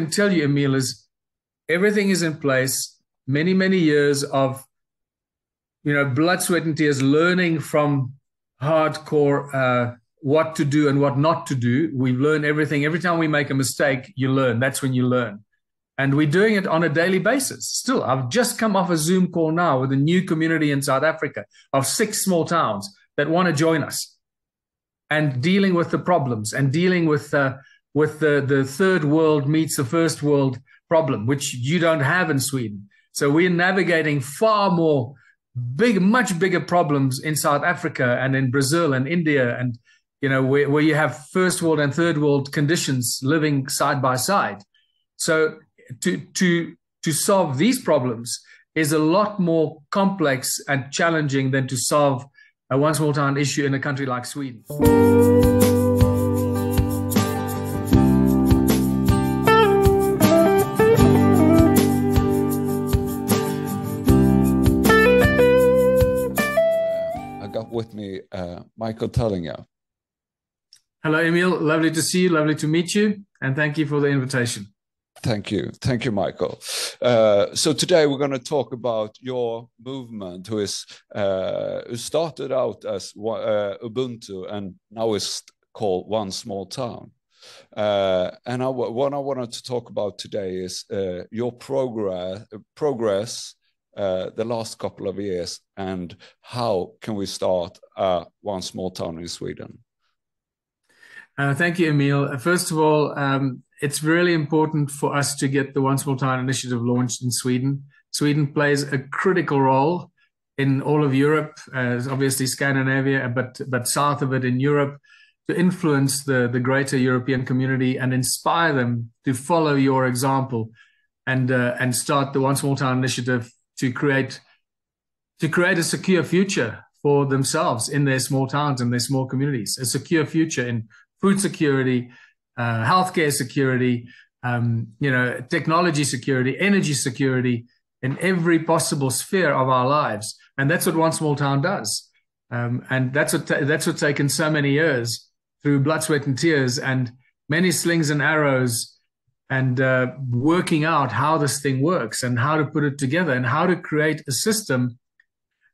can tell you, Emile, is everything is in place. Many, many years of, blood, sweat, and tears, learning from hardcore what to do and what not to do. We learn everything. Every time we make a mistake, you learn. That's when you learn. And we're doing it on a daily basis. Still, I've just come off a Zoom call now with a new community in South Africa of 6 small towns that want to join us, and dealing with the problems and dealing with the third world meets the first world problem, which you don't have in Sweden. So we're navigating far more much bigger problems in South Africa and in Brazil and India, and where you have first world and third world conditions living side by side. So to solve these problems is a lot more complex and challenging than to solve a one small town issue in a country like Sweden. I got with me Michael Tullinger. Hello, Emil. Lovely to see you. Lovely to meet you. And thank you for the invitation. Thank you. Thank you, Michael. So today we're going to talk about your movement, who started out as Ubuntu and now is called One Small Town. And what I wanted to talk about today is your progress the last couple of years, and how can we start One Small Town in Sweden? Thank you, Emile. First of all, it's really important for us to get the One Small Town initiative launched in Sweden. Sweden plays a critical role in all of Europe, obviously Scandinavia, but south of it in Europe, to influence the greater European community and inspire them to follow your example and start the One Small Town initiative to create a secure future for themselves in their small towns and their small communities, a secure future in food security, healthcare security, technology security, energy security, in every possible sphere of our lives. And that's what One Small Town does. And that's what's taken so many years through blood, sweat, and tears, and many slings and arrows, and working out how this thing works and how to put it together and how to create a system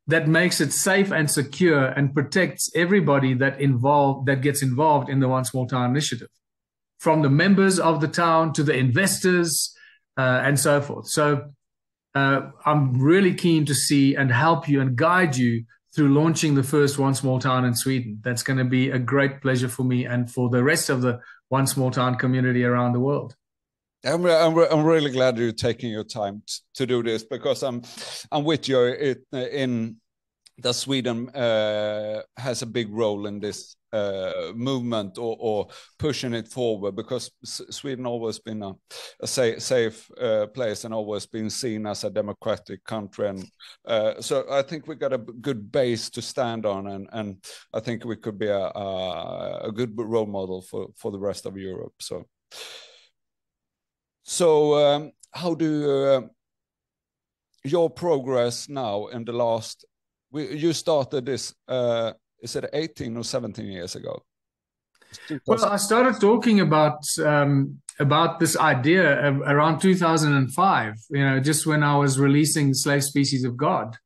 that makes it safe and secure and protects everybody that gets involved in the One Small Town initiative, from the members of the town to the investors and so forth. So I'm really keen to see and help you and guide you through launching the first One Small Town in Sweden. That's going to be a great pleasure for me and for the rest of the One Small Town community around the world. I'm really glad you're taking your time to do this, because I'm with you in that Sweden has a big role in this movement or pushing it forward, because Sweden always been a safe place and always been seen as a democratic country, and so I think we got a good base to stand on, and I think we could be a good role model for the rest of Europe. So how do your progress now in the last, you started this, is it 18 or 17 years ago? Well, I started talking about this idea around 2005, just when I was releasing Slave Species of God,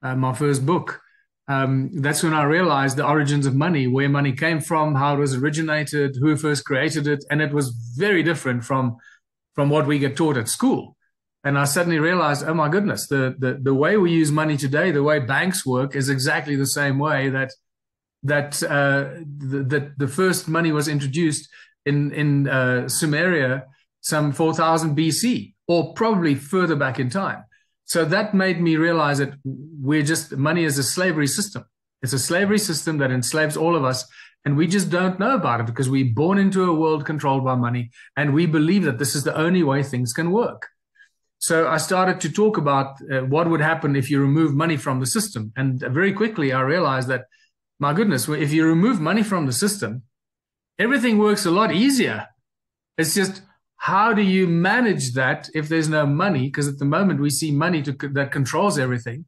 my first book. That's when I realized the origins of money, where money came from, how it was originated, who first created it, and it was very different from what we get taught at school. And I suddenly realized, oh my goodness, the way we use money today, the way banks work, is exactly the same way that the first money was introduced in Sumeria some 4000 BC, or probably further back in time. So that made me realize that money is a slavery system. It's a slavery system that enslaves all of us. And we just don't know about it because we're born into a world controlled by money, and we believe that this is the only way things can work. So I started to talk about what would happen if you remove money from the system. And very quickly, I realized that, my goodness, if you remove money from the system, everything works a lot easier. It's just, how do you manage that if there's no money? Because at the moment, we see money that controls everything.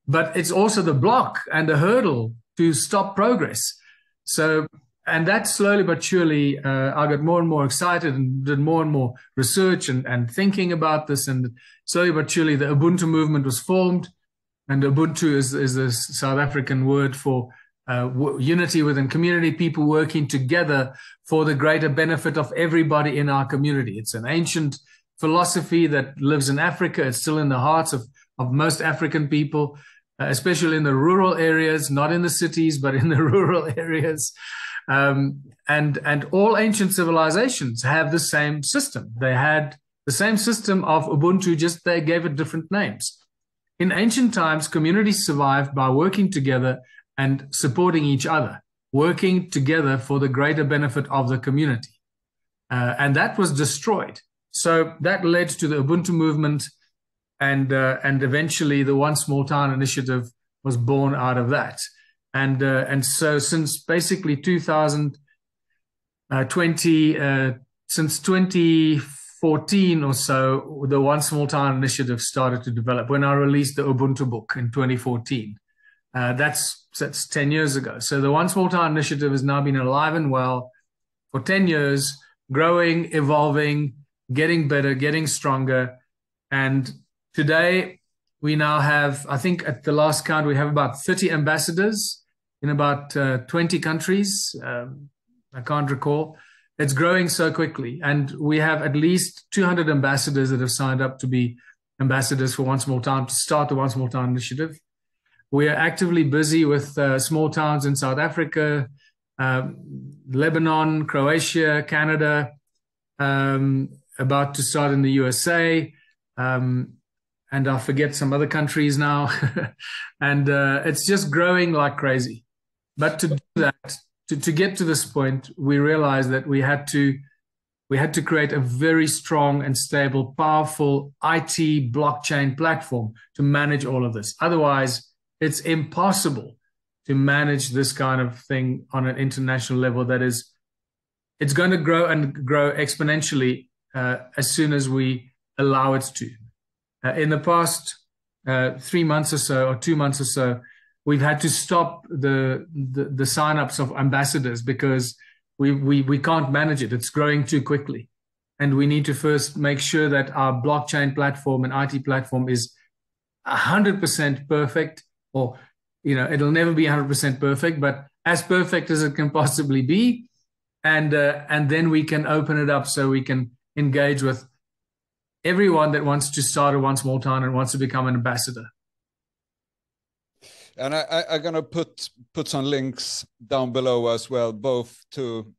But it's also the block and the hurdle to stop progress. So and that slowly but surely, I got more and more excited and did more and more research and thinking about this. And slowly but surely, the Ubuntu movement was formed. And Ubuntu is a South African word for unity within community, people working together for the greater benefit of everybody in our community. It's an ancient philosophy that lives in Africa. It's still in the hearts of most African people, especially in the rural areas, not in the cities, but in the rural areas. And all ancient civilizations have the same system. They had the same system of Ubuntu, just they gave it different names. In ancient times, communities survived by working together and supporting each other, working together for the greater benefit of the community. And that was destroyed. So that led to the Ubuntu movement, and eventually the One Small Town initiative was born out of that. And so since basically 2020, since 2014 or so, the One Small Town initiative started to develop when I released the Ubuntu book in 2014. That's 10 years ago. So the One Small Town initiative has now been alive and well for 10 years, growing, evolving, getting better, getting stronger. And today we now have, I think at the last count, we have about 30 ambassadors in about 20 countries. I can't recall. It's growing so quickly. And we have at least 200 ambassadors that have signed up to be ambassadors for One Small Town, to start the One Small Town initiative. We are actively busy with small towns in South Africa, Lebanon, Croatia, Canada, about to start in the USA, and I'll forget some other countries now. And it's just growing like crazy. But to do that, to get to this point, we realized that we had to create a very strong and stable, powerful IT blockchain platform to manage all of this. Otherwise, it's impossible to manage this kind of thing on an international level. That is, it's going to grow and grow exponentially as soon as we allow it to. In the past 3 months or so, or 2 months or so, we've had to stop the signups of ambassadors because we can't manage it. It's growing too quickly. And we need to first make sure that our blockchain platform and IT platform is 100% perfect, or, it'll never be 100% perfect, but as perfect as it can possibly be. And then we can open it up so we can engage with everyone that wants to start a One Small Town and wants to become an ambassador. And I'm gonna put some links down below as well, both to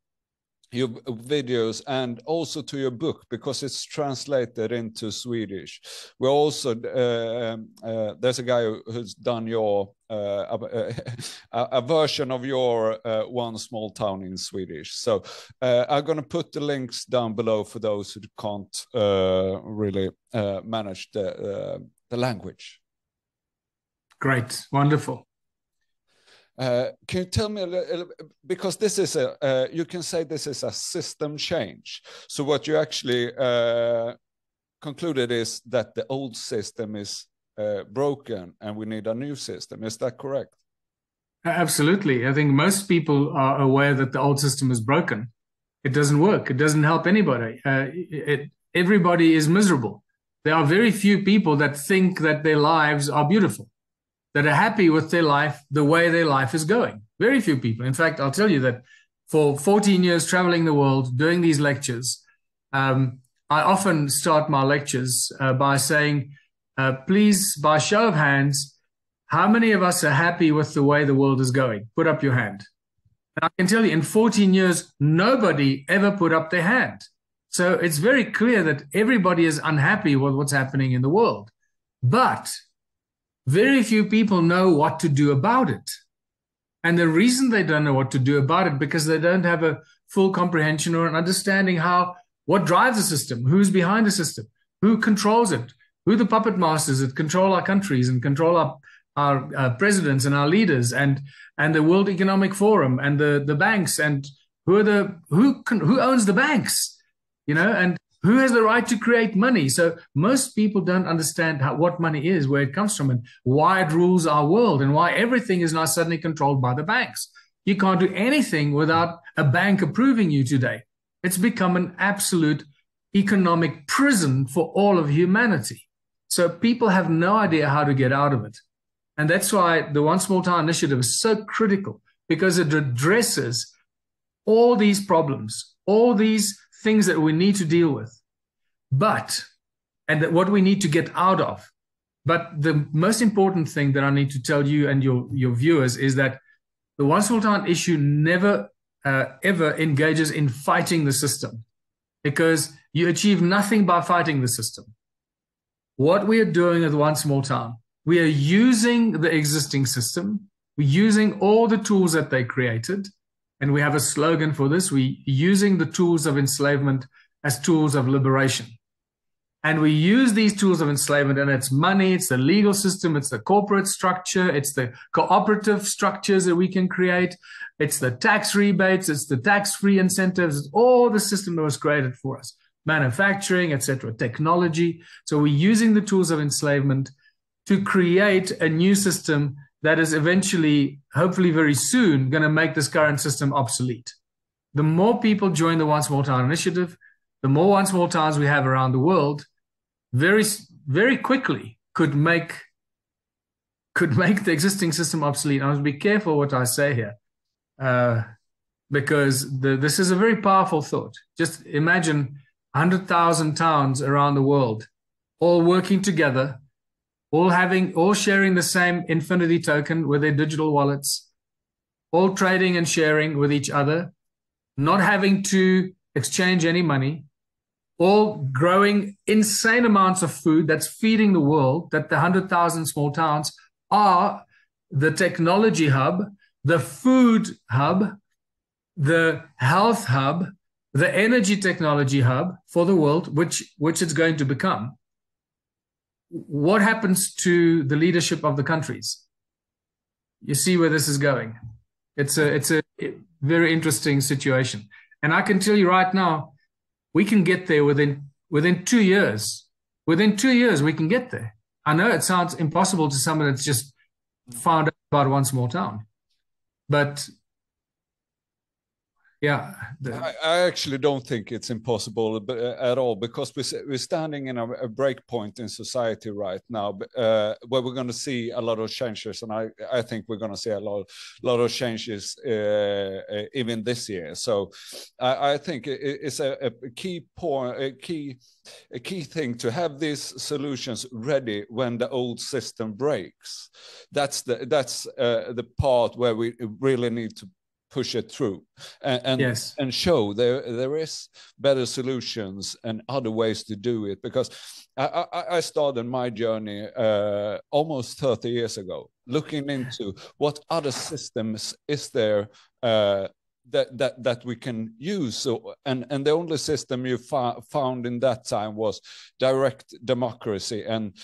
your videos and also to your book, because it's translated into Swedish. We're also there's a guy who's done your a version of your One Small Town in Swedish. So I'm gonna put the links down below for those who can't really manage the language. Great, wonderful. Can you tell me a little, because this is you can say this is a system change. So what you actually concluded is that the old system is broken and we need a new system. Is that correct? Absolutely. I think most people are aware that the old system is broken. It doesn't work. It doesn't help anybody. Everybody is miserable. There are very few people that think that their lives are beautiful, that are happy with their life, the way their life is going. Very few people. In fact, I'll tell you that for 14 years traveling the world, doing these lectures, I often start my lectures by saying, please, by show of hands, how many of us are happy with the way the world is going? Put up your hand. And I can tell you, in 14 years, nobody ever put up their hand. So it's very clear that everybody is unhappy with what's happening in the world. But very few people know what to do about it. And the reason they don't know what to do about it, because they don't have a full comprehension or an understanding what drives the system, who's behind the system, who controls it, who the puppet masters that control our countries and control our presidents and our leaders, and the World Economic Forum and the banks, and who owns the banks, and who has the right to create money. So most people don't understand what money is, where it comes from, and why it rules our world, and why everything is now suddenly controlled by the banks. You can't do anything without a bank approving you today. It's become an absolute economic prison for all of humanity. So people have no idea how to get out of it. And that's why the One Small Town initiative is so critical, because it addresses all these problems, all these things that we need to deal with, and what we need to get out of. But the most important thing that I need to tell you and your viewers is that the One Small Town issue never, ever engages in fighting the system, because you achieve nothing by fighting the system. What we are doing at One Small Town, we are using the existing system. We're using all the tools that they created. And we have a slogan for this. We're using the tools of enslavement as tools of liberation. And we use these tools of enslavement, and it's money, it's the legal system, it's the corporate structure, it's the cooperative structures that we can create, it's the tax rebates, it's the tax-free incentives, it's all the system that was created for us, manufacturing, etc., technology. So we're using the tools of enslavement to create a new system that is eventually, hopefully very soon, going to make this current system obsolete. The more people join the One Small Town initiative, the more One Small Towns we have around the world, very, very quickly could make the existing system obsolete. I must be careful what I say here, because this is a very powerful thought. Just imagine 100,000 towns around the world, all working together, all sharing the same Infinity token with their digital wallets, all trading and sharing with each other, not having to exchange any money, all growing insane amounts of food that's feeding the world, that the 100,000 small towns are the technology hub, the food hub, the health hub, the energy technology hub for the world, which it's going to become. What happens to the leadership of the countries? You see where this is going. It's a very interesting situation. And I can tell you right now, we can get there within 2 years. Within 2 years, we can get there. I know it sounds impossible to someone that's just found out about One Small Town. But yeah. I actually don't think it's impossible at all, because we're standing in a break point in society right now, where we're going to see a lot of changes, and I think we're going to see a lot of changes even this year. So I think it's a key point, a key thing to have these solutions ready when the old system breaks. That's the part where we really need to push it through and yes, and show there is better solutions and other ways to do it. Because I started my journey almost 30 years ago, looking into what other systems is there that we can use. So, and the only system you found in that time was direct democracy, and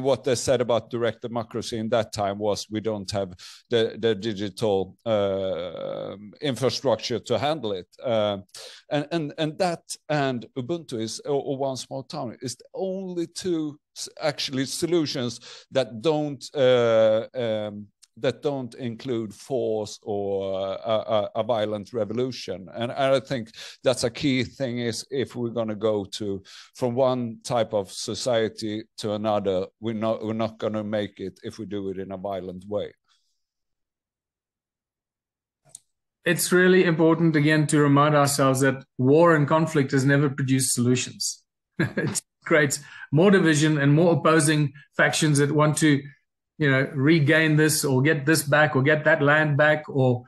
what they said about direct democracy in that time was we don't have the digital infrastructure to handle it, and that and Ubuntu is, or One Small Town is the only two actually solutions that don't include force or a violent revolution. And I think that's a key thing, is if we're going to go from one type of society to another, we're not going to make it if we do it in a violent way. It's really important, again, to remind ourselves that war and conflict has never produced solutions. It creates more division and more opposing factions that want to regain this or get this back or get that land back or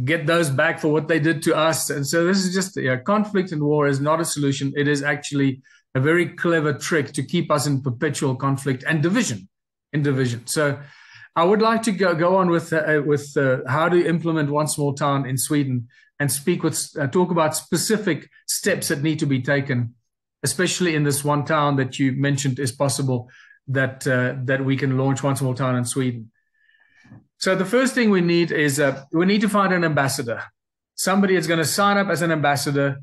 get those back for what they did to us. And so this is just, conflict and war is not a solution. It is actually a very clever trick to keep us in perpetual conflict and division. So I would like to go on with how to implement One Small Town in Sweden and talk about specific steps that need to be taken, especially in this one town that you mentioned is possible, that we can launch One Small Town in Sweden. So the first thing we need is we need to find an ambassador, somebody that's going to sign up as an ambassador,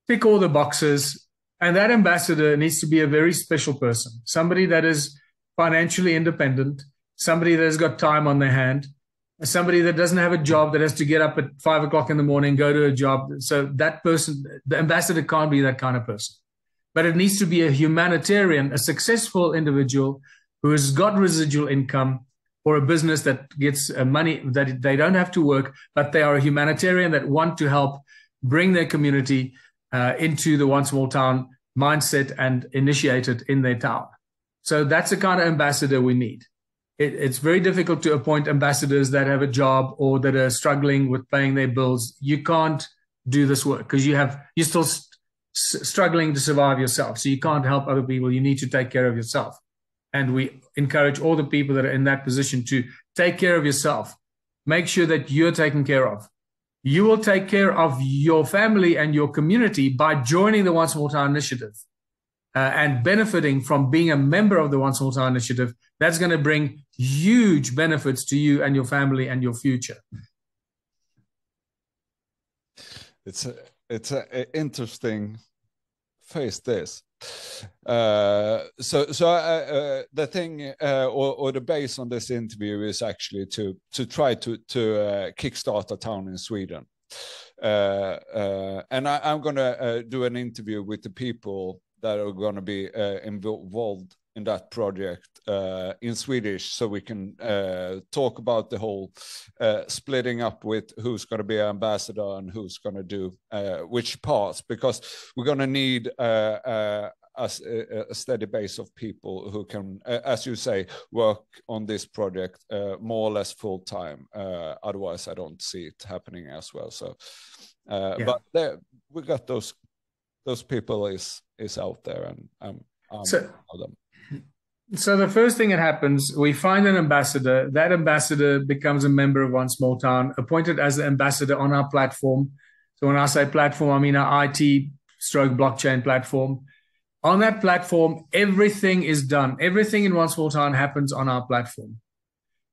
tick all the boxes, and that ambassador needs to be a very special person, somebody that is financially independent, somebody that has got time on their hand, somebody that doesn't have a job, that has to get up at 5 o'clock in the morning, go to a job. So that person, the ambassador can't be that kind of person. But it needs to be a humanitarian, a successful individual who has got residual income, or a business that gets money, that they don't have to work, but they are a humanitarian that want to help bring their community into the one small town mindset and initiate it in their town. So that's the kind of ambassador we need. It's very difficult to appoint ambassadors that have a job or that are struggling with paying their bills. You can't do this work because you're still struggling to survive yourself. So you can't help other people. You need to take care of yourself. And we encourage all the people that are in that position to take care of yourself. Make sure that you're taken care of. You will take care of your family and your community by joining the One Small Town Initiative and benefiting from being a member of the One Small Town Initiative. That's going to bring huge benefits to you and your family and your future. It's an interesting phase, this. The thing or the base on this interview is actually to try to kickstart a town in Sweden, and I'm going to do an interview with the people that are going to be involved in that project in Swedish, so we can talk about the whole splitting up with who's going to be an ambassador and who's going to do which parts, because we're going to need a steady base of people who can, as you say, work on this project more or less full time. Otherwise, I don't see it happening as well. So, but we got those people is out there, and I'm of them. So the first thing that happens, we find an ambassador. That ambassador becomes a member of One Small Town, appointed as the ambassador on our platform. So when I say platform, I mean our IT/blockchain platform. On that platform, everything is done. Everything in One Small Town happens on our platform.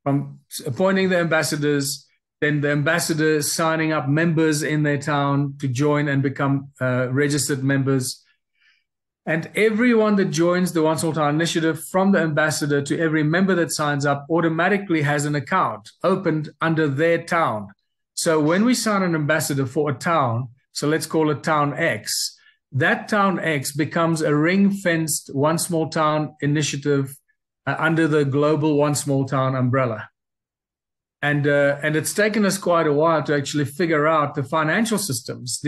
From appointing the ambassadors, then the ambassadors signing up members in their town to join and become registered members. And everyone that joins the One Small Town Initiative, from the ambassador to every member that signs up, automatically has an account opened under their town. So when we sign an ambassador for a town, so let's call it Town X, that Town X becomes a ring-fenced One Small Town Initiative under the global One Small Town umbrella. And it's taken us quite a while to actually figure out the financial systems,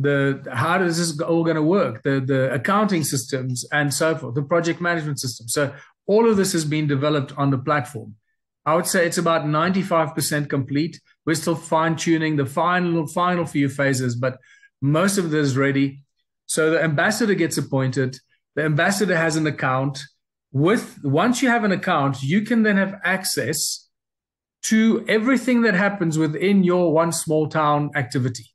how does this all going to work, the accounting systems and so forth, the project management system. So all of this has been developed on the platform. I would say it's about 95% complete. We're still fine-tuning the final few phases, but most of it is ready. So the ambassador gets appointed. The ambassador has an account. Once you have an account, you can then have access to everything that happens within your One Small Town activity.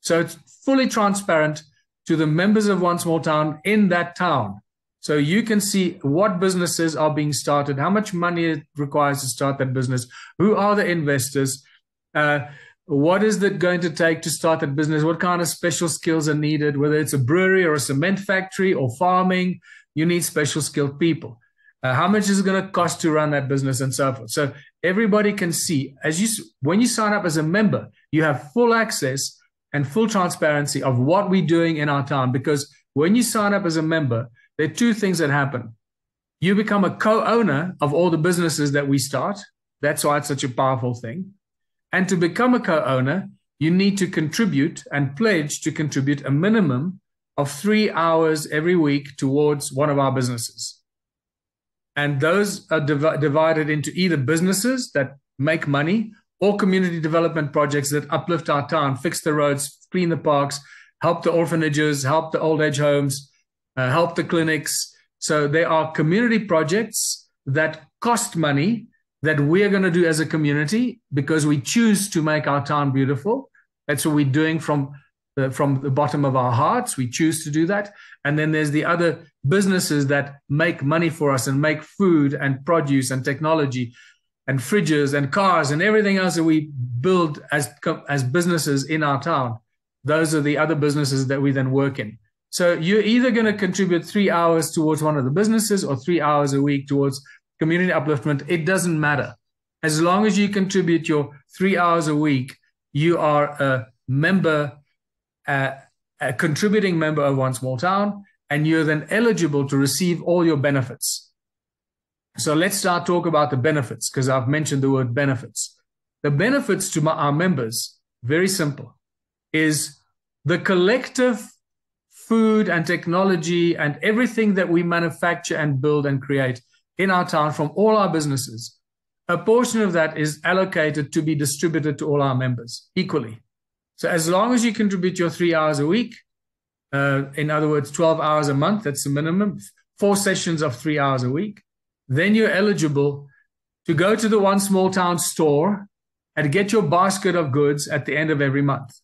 So it's fully transparent to the members of One Small Town in that town. So you can see what businesses are being started, how much money it requires to start that business, who are the investors, what is it going to take to start that business, what kind of special skills are needed, whether it's a brewery or a cement factory or farming, you need special skilled people. How much is it going to cost to run that business and so forth. So everybody can see, when you sign up as a member, you have full access and full transparency of what we're doing in our town. Because when you sign up as a member, there are two things that happen. You become a co-owner of all the businesses that we start. That's why it's such a powerful thing. And to become a co-owner, you need to contribute and pledge to contribute a minimum of 3 hours every week towards one of our businesses. And those are divided into either businesses that make money or community development projects that uplift our town, fix the roads, clean the parks, help the orphanages, help the old age homes, help the clinics. So there are community projects that cost money that we're going to do as a community because we choose to make our town beautiful. That's what we're doing from the bottom of our hearts. We choose to do that. And then there's the other businesses that make money for us and make food and produce and technology and fridges and cars and everything else that we build as businesses in our town. Those are the other businesses that we then work in. So you're either going to contribute 3 hours towards one of the businesses or 3 hours a week towards community upliftment. It doesn't matter. As long as you contribute your 3 hours a week, you are a member, a contributing member of One Small Town, and you're then eligible to receive all your benefits. So let's start talk about the benefits, because I've mentioned the word benefits. The benefits to our members, very simple, is the collective food and technology and everything that we manufacture and build and create in our town from all our businesses. A portion of that is allocated to be distributed to all our members equally. So as long as you contribute your 3 hours a week, in other words, 12 hours a month, that's the minimum, 4 sessions of 3 hours a week, then you're eligible to go to the One Small Town store and get your basket of goods at the end of every month.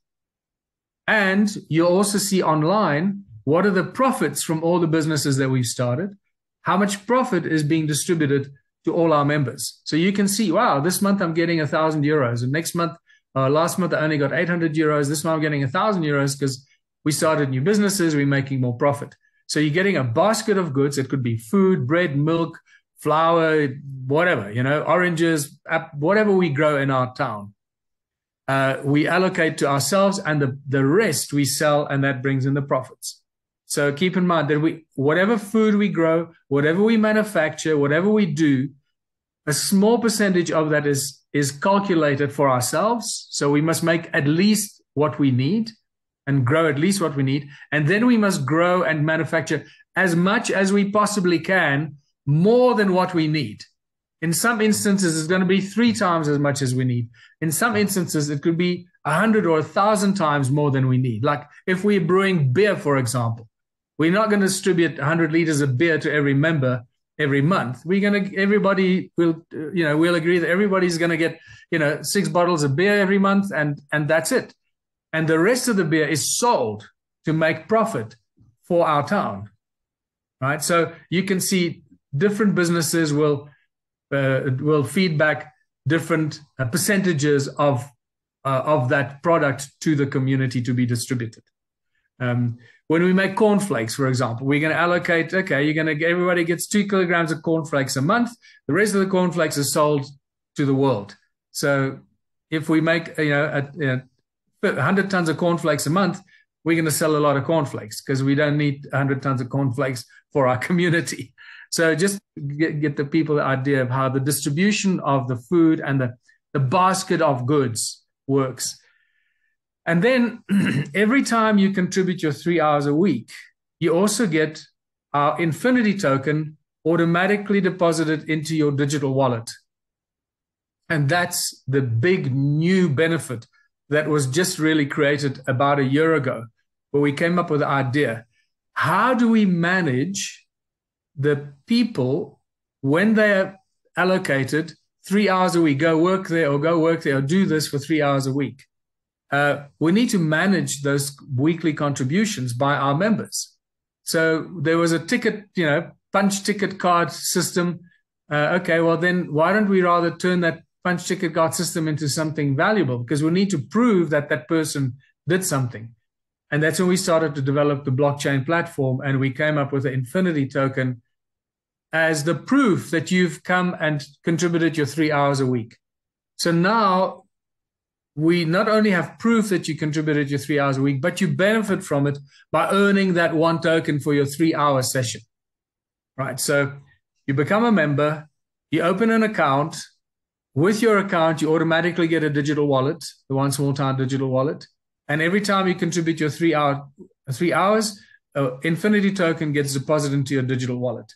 And you'll also see online what are the profits from all the businesses that we've started, how much profit is being distributed to all our members. So you can see, wow, this month I'm getting 1,000 euros, and next month, last month I only got 800 euros. This month I'm getting 1,000 euros because we started new businesses, we're making more profit. So you're getting a basket of goods. It could be food, bread, milk, flour, whatever, oranges, whatever we grow in our town. We allocate to ourselves, and the rest we sell, and that brings in the profits. So keep in mind that whatever food we grow, whatever we manufacture, whatever we do, a small percentage of that is calculated for ourselves. So we must make at least what we need and grow at least what we need. And then we must grow and manufacture as much as we possibly can, more than what we need. In some instances, it's going to be 3 times as much as we need. In some instances, it could be 100 or 1,000 times more than we need. Like if we're brewing beer, for example, we're not going to distribute 100 liters of beer to every member every month. Everybody will, we'll agree that everybody's going to get, 6 bottles of beer every month, and that's it. And the rest of the beer is sold to make profit for our town, right? So you can see different businesses will feed back different percentages of that product to the community to be distributed. When we make cornflakes, for example, we're going to allocate, everybody gets 2 kilograms of cornflakes a month. The rest of the cornflakes are sold to the world. So if we make, 100 tons of cornflakes a month, we're going to sell a lot of cornflakes because we don't need 100 tons of cornflakes for our community. So just get the people the idea of how the distribution of the food and the basket of goods works. And then every time you contribute your 3 hours a week, you also get our infinity token automatically deposited into your digital wallet. And that's the big new benefit that was just really created about a year ago, where we came up with the idea. How do we manage the people when they are allocated 3 hours a week, go work there or do this for 3 hours a week? We need to manage those weekly contributions by our members. So there was a ticket, punch ticket card system. Then why don't we rather turn that punch ticket card system into something valuable? Because we need to prove that that person did something. And that's when we started to develop the blockchain platform, and we came up with the infinity token as the proof that you've come and contributed your 3 hours a week. So now we not only have proof that you contributed your 3 hours a week, but you benefit from it by earning that 1 token for your 3 hour session, right? So you become a member, you open an account. With your account, you automatically get a digital wallet, the One Small Town digital wallet. And every time you contribute your 3 hours, infinity token gets deposited into your digital wallet.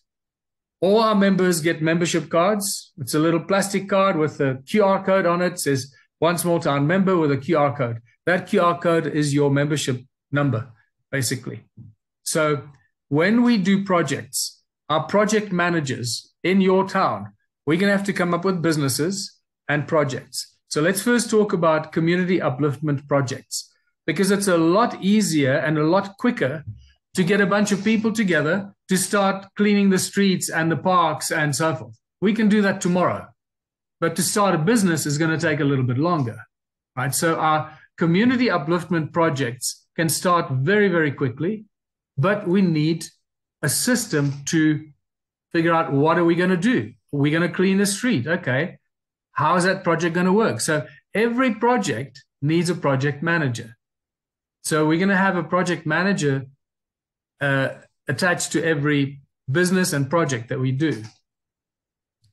All our members get membership cards. It's a little plastic card with a QR code on it. It says One Small Town member with a QR code. That QR code is your membership number, basically. So when we do projects, our project managers in your town, we're going to have to come up with businesses and projects. So let's first talk about community upliftment projects, because it's a lot easier and a lot quicker to get a bunch of people together to start cleaning the streets and the parks and so forth. We can do that tomorrow. But to start a business is going to take a little bit longer, right? So our community upliftment projects can start very, very quickly, but we need a system to figure out, what are we going to do? We're going to clean the street. Okay. how is that project going to work? So every project needs a project manager. So we're going to have a project manager attached to every business and project that we do.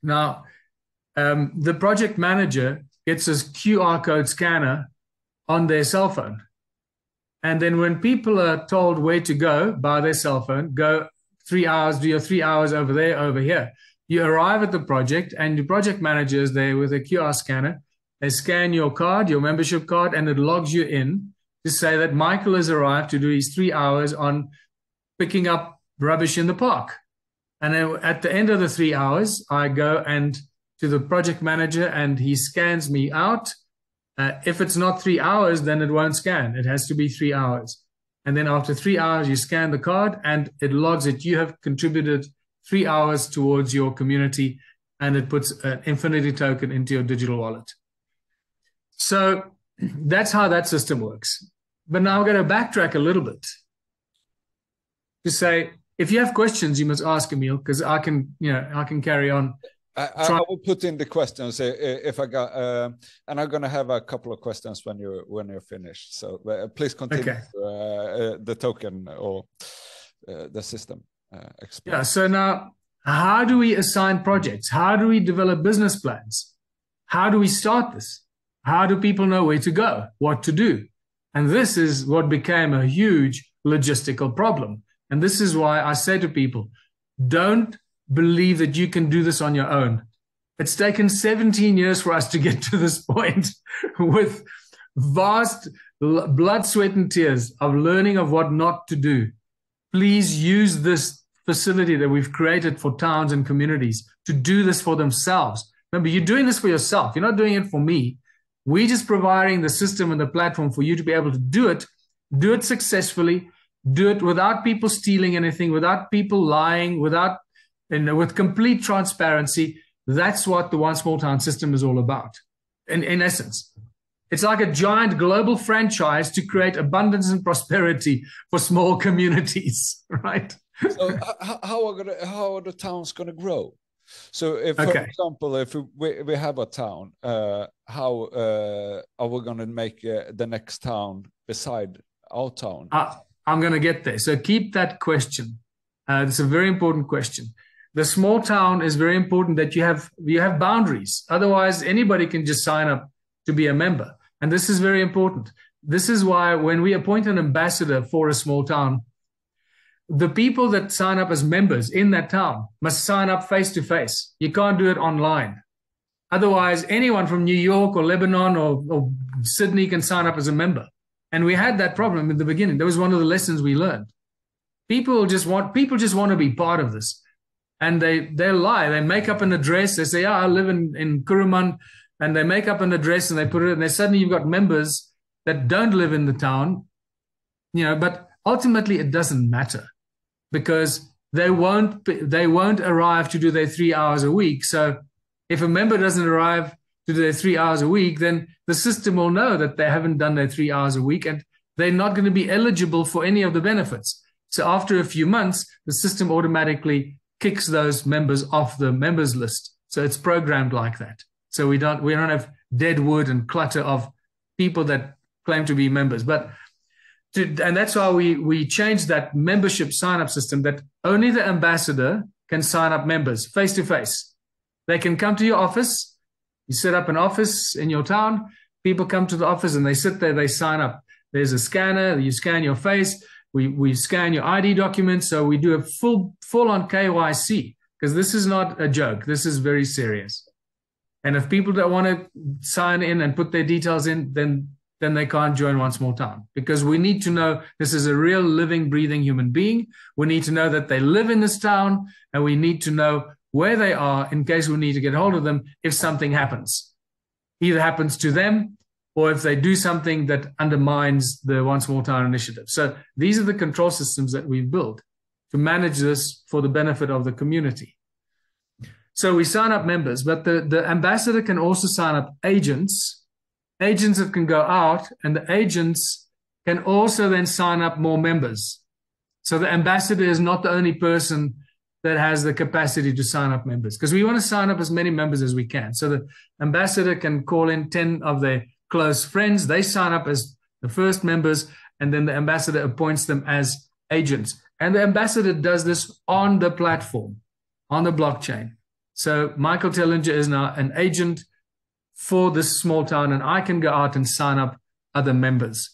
Now, the project manager gets a QR code scanner on their cell phone. And then when people are told where to go by their cell phone, go 3 hours, do your 3 hours over there, over here. You arrive at the project and the project manager is there with a QR scanner. They scan your card, your membership card, and it logs you in to say that Michael has arrived to do his 3 hours on picking up rubbish in the park. And then at the end of the 3 hours, I go and to the project manager and he scans me out. If it's not 3 hours, then it won't scan. It has to be 3 hours. And then after 3 hours, you scan the card and it logs it. You have contributed 3 hours towards your community, and it puts an infinity token into your digital wallet. So that's how that system works. But now I'm going to backtrack a little bit to say, if you have questions, you must ask Emil, because I can carry on. I will put in the questions if I got, and I'm going to have a couple of questions when you're finished. So please continue. Okay. The token or the system. Yeah. So now, how do we assign projects? How do we develop business plans? How do we start this? How do people know where to go, what to do? And this is what became a huge logistical problem. And this is why I say to people, don't believe that you can do this on your own. It's taken 17 years for us to get to this point with vast blood, sweat, and tears of learning of what not to do. Please use this facility that we've created for towns and communities to do this for themselves. Remember, you're doing this for yourself. You're not doing it for me. We're just providing the system and the platform for you to be able to do it successfully, do it without people stealing anything, without people lying, with complete transparency. That's what the One Small Town system is all about. In essence, it's like a giant global franchise to create abundance and prosperity for small communities, right? So how are the towns going to grow? So if, for example, if we have a town, how are we going to make the next town beside our town? I'm going to get there. So keep that question. It's a very important question. The small town is very important that you have boundaries. Otherwise, anybody can just sign up to be a member. And this is very important. This is why when we appoint an ambassador for a small town, the people that sign up as members in that town must sign up face-to-face. You can't do it online. Otherwise, anyone from New York or Lebanon or Sydney can sign up as a member. And we had that problem in the beginning. That was one of the lessons we learned. People just want to be part of this. And they lie. They make up an address. They say, I live in Kuruman. And they make up an address and they put it in. And suddenly you've got members that don't live in the town. But ultimately it doesn't matter, because they won't arrive to do their 3 hours a week. So if a member doesn't arrive to do their 3 hours a week, then the system will know that they haven't done their 3 hours a week and they're not going to be eligible for any of the benefits. So after a few months, the system automatically kicks those members off the members list. So it's programmed like that. So we don't have dead wood and clutter of people that claim to be members. And that's why we changed that membership sign-up system, that only the ambassador can sign up members face-to-face. They can come to your office. You set up an office in your town. People come to the office and they sit there, they sign up. There's a scanner. You scan your face. We scan your ID documents. So we do a full-on KYC, because this is not a joke. This is very serious. And if people don't want to sign in and put their details in, then they can't join One Small Town, because we need to know this is a real living, breathing human being. We need to know that they live in this town, and we need to know where they are in case we need to get hold of them if something happens. Either happens to them or if they do something that undermines the One Small Town initiative. So these are the control systems that we've built to manage this for the benefit of the community. So we sign up members, but the ambassador can also sign up agents that can go out, and the agents can also then sign up more members. So the ambassador is not the only person that has the capacity to sign up members, because we want to sign up as many members as we can. So the ambassador can call in 10 of their close friends. They sign up as the first members, and then the ambassador appoints them as agents. And the ambassador does this on the platform, on the blockchain. So Michael Tellinger is now an agent for this small town, and I can go out and sign up other members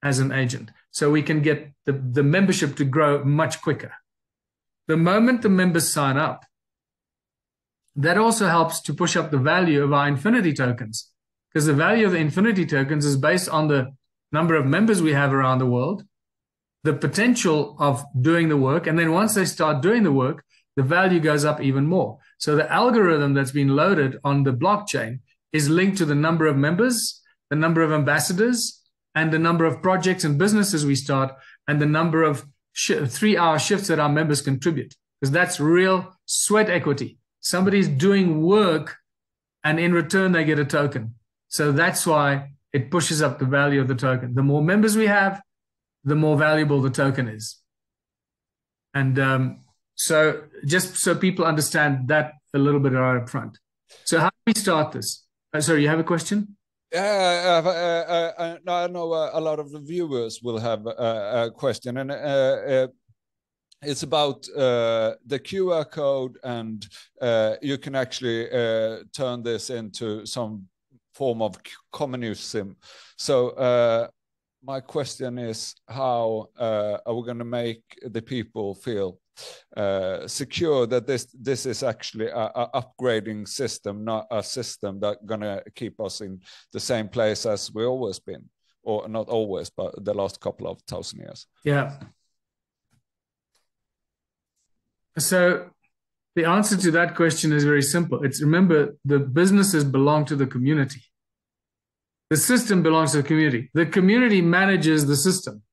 as an agent. So we can get the membership to grow much quicker. The moment the members sign up, that also helps to push up the value of our infinity tokens, because the value of the infinity tokens is based on the number of members we have around the world, the potential of doing the work, and then once they start doing the work, the value goes up even more. So the algorithm that's been loaded on the blockchain is linked to the number of members, the number of ambassadors, and the number of projects and businesses we start, and the number of 3-hour shifts that our members contribute, because that's real sweat equity. Somebody's doing work, and in return, they get a token. So that's why it pushes up the value of the token. The more members we have, the more valuable the token is. And so just so people understand that a little bit right up front. So how do we start this? Sorry, you have a question? I know a lot of the viewers will have a question, and it's about the QR code, and you can actually turn this into some form of communism. So my question is, how are we going to make the people feel secure that this is actually a upgrading system, not a system that's gonna keep us in the same place as we always been, or not always, but the last couple of 1,000 years? Yeah. So the answer to that question is very simple. It's, remember, the businesses belong to the community. The system belongs to the community. The community manages the system.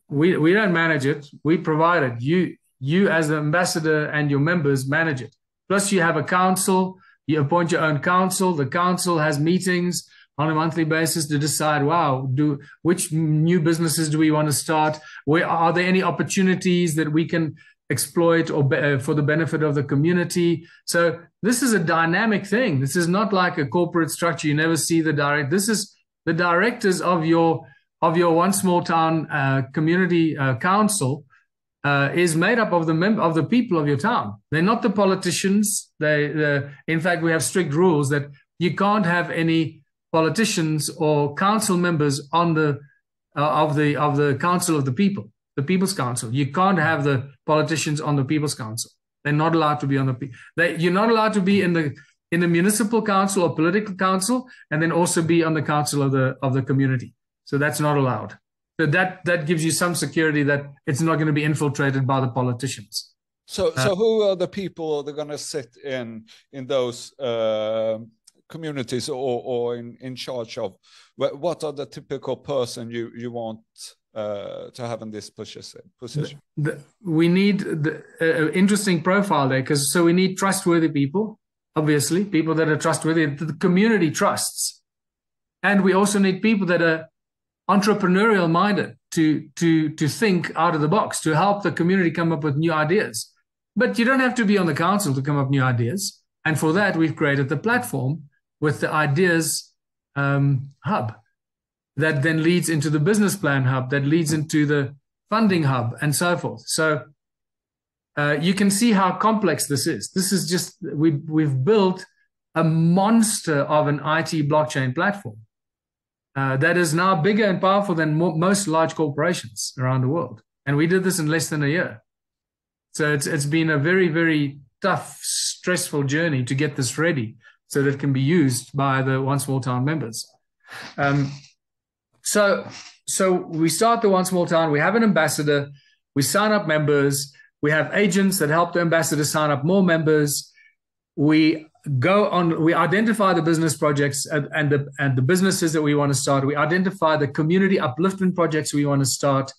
We don't manage it. We provide it. You as the ambassador and your members manage it. Plus you have a council. You appoint your own council. The council has meetings on a monthly basis to decide, which new businesses do we want to start? Where are there any opportunities that we can exploit or for the benefit of the community? So this is a dynamic thing. This is not like a corporate structure. You never see the direct. This is the directors of your One Small Town community council is made up of the people of your town. They're not the politicians. In fact, we have strict rules that you can't have any politicians or council members on the council of the people, the People's Council. You can't have the politicians on the People's Council. They're not allowed to be on you're not allowed to be in the municipal council or political council, and then also be on the council of the community. So that's not allowed. So that gives you some security that it's not going to be infiltrated by the politicians. So who are the people that are going to sit in those communities or in charge of? What are the typical person you want to have in this position? We need an interesting profile there, so we need trustworthy people, obviously, people that are trustworthy, that the community trusts. And we also need people that are entrepreneurial minded to think out of the box, to help the community come up with new ideas. But you don't have to be on the council to come up with new ideas. And for that, we've created the platform with the ideas hub that then leads into the business plan hub, that leads into the funding hub, and so forth. So you can see how complex this is. This is just, we've built a monster of an IT blockchain platform that is now bigger and powerful than most large corporations around the world. And we did this in less than a year. So it's been a very, very tough, stressful journey to get this ready so that it can be used by the One Small Town members. So we start the One Small Town. We have an ambassador. We sign up members. We have agents that help the ambassador sign up more members. We identify the business projects and the businesses that we want to start. We identify the community upliftment projects we want to start.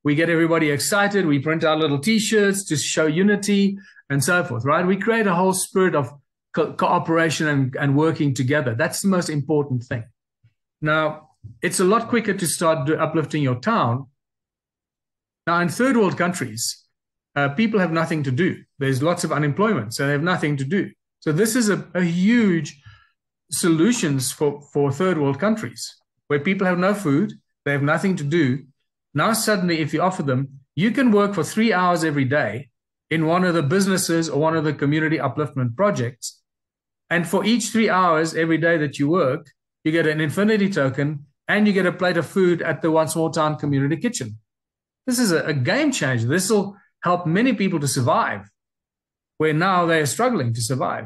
We get everybody excited. We print out little T-shirts to show unity and so forth, right? We create a whole spirit of cooperation and working together. That's the most important thing. Now, it's a lot quicker to start uplifting your town. Now, in third world countries, people have nothing to do. There's lots of unemployment, so they have nothing to do. So this is a huge solutions for third world countries where people have no food, they have nothing to do. Now suddenly, if you offer them, you can work for 3 hours every day in one of the businesses or one of the community upliftment projects. And for each 3 hours every day that you work, you get an infinity token and you get a plate of food at the One Small Town community kitchen. This is a game changer. This will help many people to survive where now they are struggling to survive.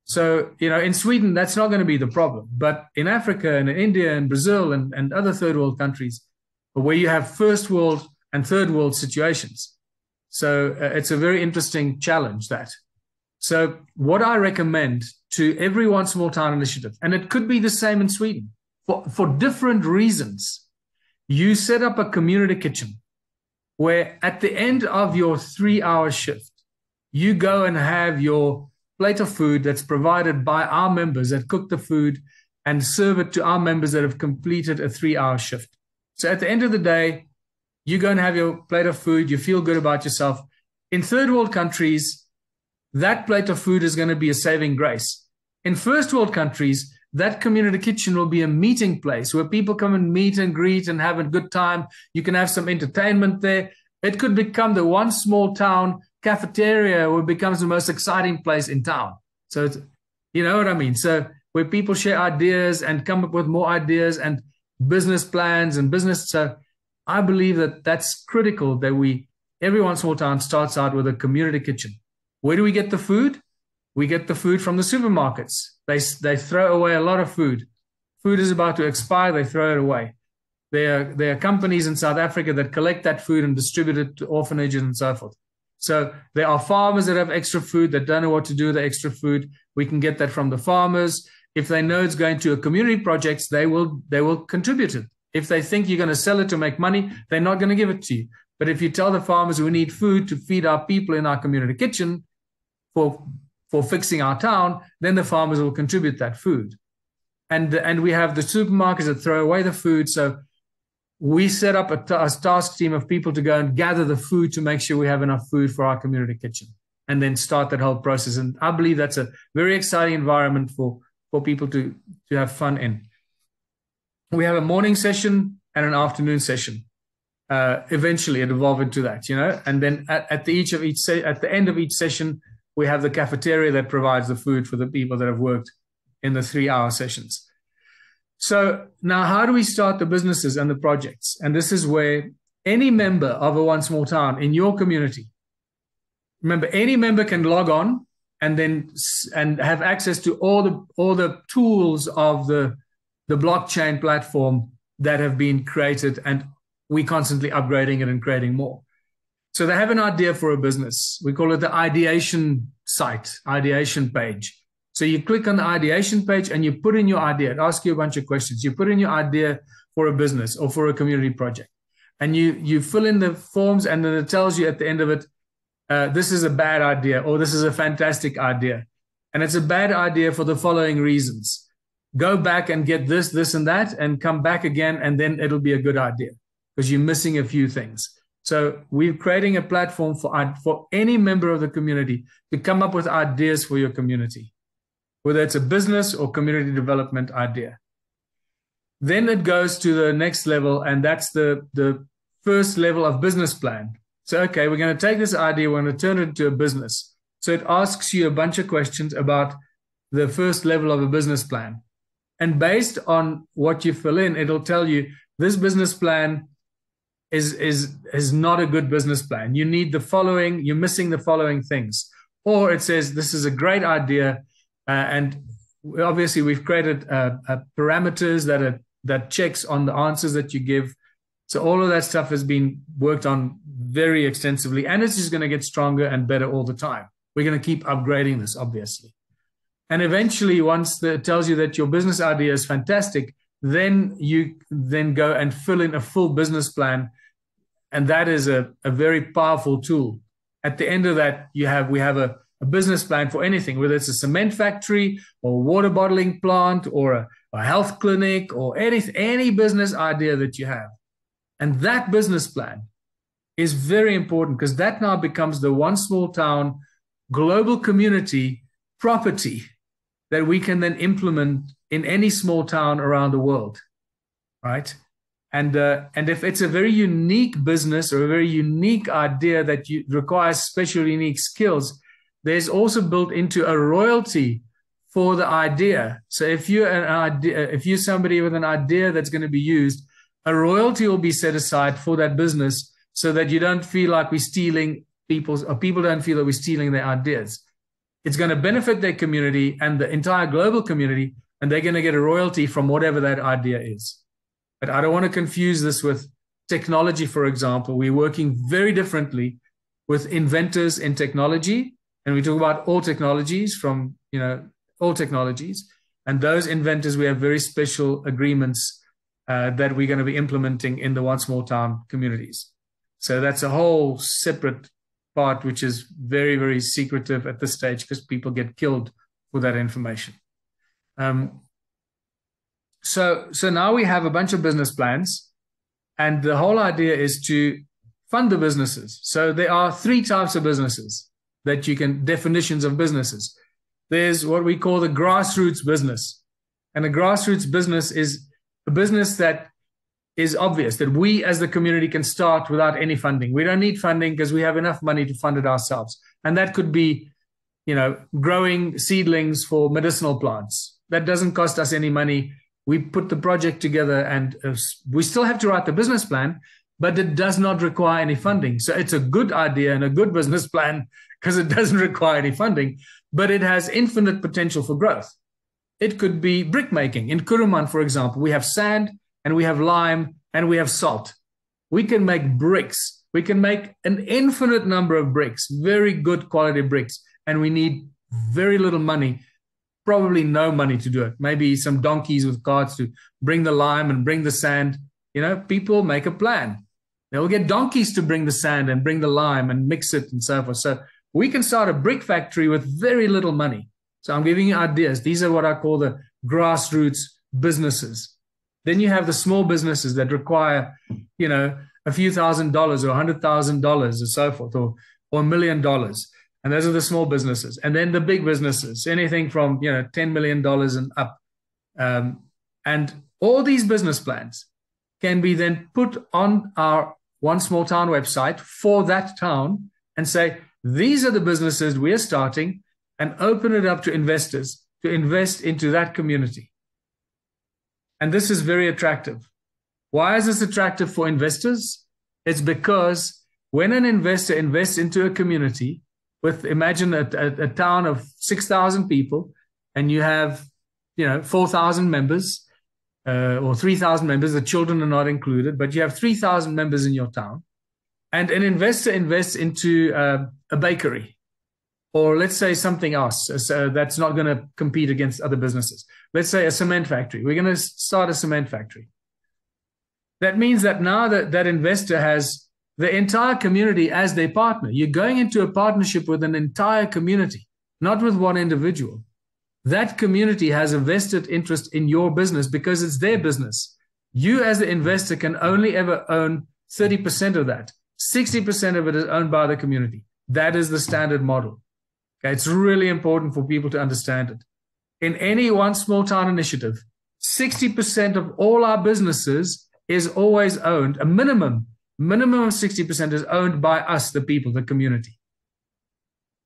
So, in Sweden, that's not going to be the problem. But in Africa and in India and Brazil and other third world countries where you have first world and third world situations. So it's a very interesting challenge, that. So what I recommend to every One Small Town initiative, and it could be the same in Sweden, for different reasons, you set up a community kitchen where at the end of your 3-hour shift, you go and have your plate of food that's provided by our members that cook the food and serve it to our members that have completed a 3-hour shift. So at the end of the day, you go and have your plate of food, you feel good about yourself. In third world countries, that plate of food is going to be a saving grace. In first world countries, that community kitchen will be a meeting place where people come and meet and greet and have a good time. You can have some entertainment there. It could become the One Small Town cafeteria, where it becomes the most exciting place in town. So it's, you know what I mean? So where people share ideas and come up with more ideas and business plans and business. So I believe that that's critical, that every One Small Town starts out with a community kitchen. Where do we get the food? We get the food from the supermarkets. They throw away a lot of food. Food is about to expire, they throw it away. There are companies in South Africa that collect that food and distribute it to orphanages and so forth. So there are farmers that have extra food that don't know what to do with the extra food. We can get that from the farmers. If they know it's going to a community projects, they will contribute it. If they think you're going to sell it to make money, they're not going to give it to you. But if you tell the farmers we need food to feed our people in our community kitchen for fixing our town, then the farmers will contribute that food. And we have the supermarkets that throw away the food. So we set up a task team of people to go and gather the food to make sure we have enough food for our community kitchen and then start that whole process. And I believe that's a very exciting environment for people to have fun in. We have a morning session and an afternoon session. Eventually it evolved into that, and then at the end of each session, we have the cafeteria that provides the food for the people that have worked in the 3-hour sessions. So now how do we start the businesses and the projects? And this is where any member of a One Small Town in your community, remember, any member can log on and have access to all the tools of the blockchain platform that have been created, and we constantly upgrading it and creating more. So they have an idea for a business. We call it the ideation site, ideation page. So you click on the ideation page and you put in your idea. It asks you a bunch of questions. You put in your idea for a business or for a community project. And you fill in the forms, and then it tells you at the end of it, this is a bad idea or this is a fantastic idea. And it's a bad idea for the following reasons. Go back and get this, this, and that, and come back again, and then it'll be a good idea because you're missing a few things. So we're creating a platform for any member of the community to come up with ideas for your community, whether it's a business or community development idea. Then it goes to the next level, and that's the first level of business plan. So, okay, we're going to take this idea, we're going to turn it into a business. So it asks you a bunch of questions about the first level of a business plan. And based on what you fill in, it'll tell you this business plan is not a good business plan. You need the following, you're missing the following things. Or it says, this is a great idea. And obviously we've created parameters that checks on the answers that you give. So all of that stuff has been worked on very extensively, and it's just going to get stronger and better all the time. We're going to keep upgrading this, obviously. And eventually, once it tells you that your business idea is fantastic, then you go and fill in a full business plan. And that is a very powerful tool. At the end of that, we have a business plan for anything, whether it's a cement factory or a water bottling plant or a health clinic or any business idea that you have. And that business plan is very important, because that now becomes the one small town global community property that we can then implement in any small town around the world, right? And if it's a very unique business or a very unique idea that requires special, unique skills, there's also built into a royalty for the idea. So if you're somebody with an idea that's going to be used, a royalty will be set aside for that business, so that you don't feel like we're stealing people don't feel that we're stealing their ideas. It's going to benefit their community and the entire global community, and they're going to get a royalty from whatever that idea is. But I don't want to confuse this with technology, for example. We're working very differently with inventors in technology, and we talk about all technologies all technologies. And those inventors, we have very special agreements that we're going to be implementing in the one small town communities. So that's a whole separate part, which is very, very secretive at this stage, because people get killed for that information. So now we have a bunch of business plans, and the whole idea is to fund the businesses. So there are three types of businesses definitions of businesses. There's what we call the grassroots business. And a grassroots business is a business that is obvious, that we as the community can start without any funding. We don't need funding because we have enough money to fund it ourselves. And that could be, growing seedlings for medicinal plants. That doesn't cost us any money. We put the project together, and we still have to write the business plan, but it does not require any funding. So it's a good idea and a good business plan because it doesn't require any funding, but it has infinite potential for growth. It could be brick making. In Kuruman, for example, we have sand and we have lime and we have salt. We can make bricks. We can make an infinite number of bricks, very good quality bricks, and we need very little money, probably no money to do it. Maybe some donkeys with carts to bring the lime and bring the sand. People make a plan. They'll get donkeys to bring the sand and bring the lime and mix it and so forth. So we can start a brick factory with very little money. So I'm giving you ideas. These are what I call the grassroots businesses. Then you have the small businesses that require, a few $1,000 or $100,000 or so forth, or $1 million. And those are the small businesses. And then the big businesses, anything from, $10 million and up. And all these business plans can be then put on our One Small Town website for that town and say, these are the businesses we're starting, and open it up to investors to invest into that community. And this is very attractive. Why is this attractive for investors? It's because when an investor invests into a community imagine a town of 6,000 people, and you have, 4,000 members or 3,000 members, the children are not included, but you have 3,000 members in your town, and an investor invests into a bakery, or let's say something else that's not going to compete against other businesses. Let's say a cement factory. We're going to start a cement factory. That means that now that investor has the entire community as their partner. You're going into a partnership with an entire community, not with one individual. That community has a vested interest in your business because it's their business. You as the investor can only ever own 30% of that. 60% of it is owned by the community. That is the standard model. Okay, it's really important for people to understand it. In any One Small Town initiative, 60% of all our businesses is always owned, a minimum of 60% is owned by us, the people, the community.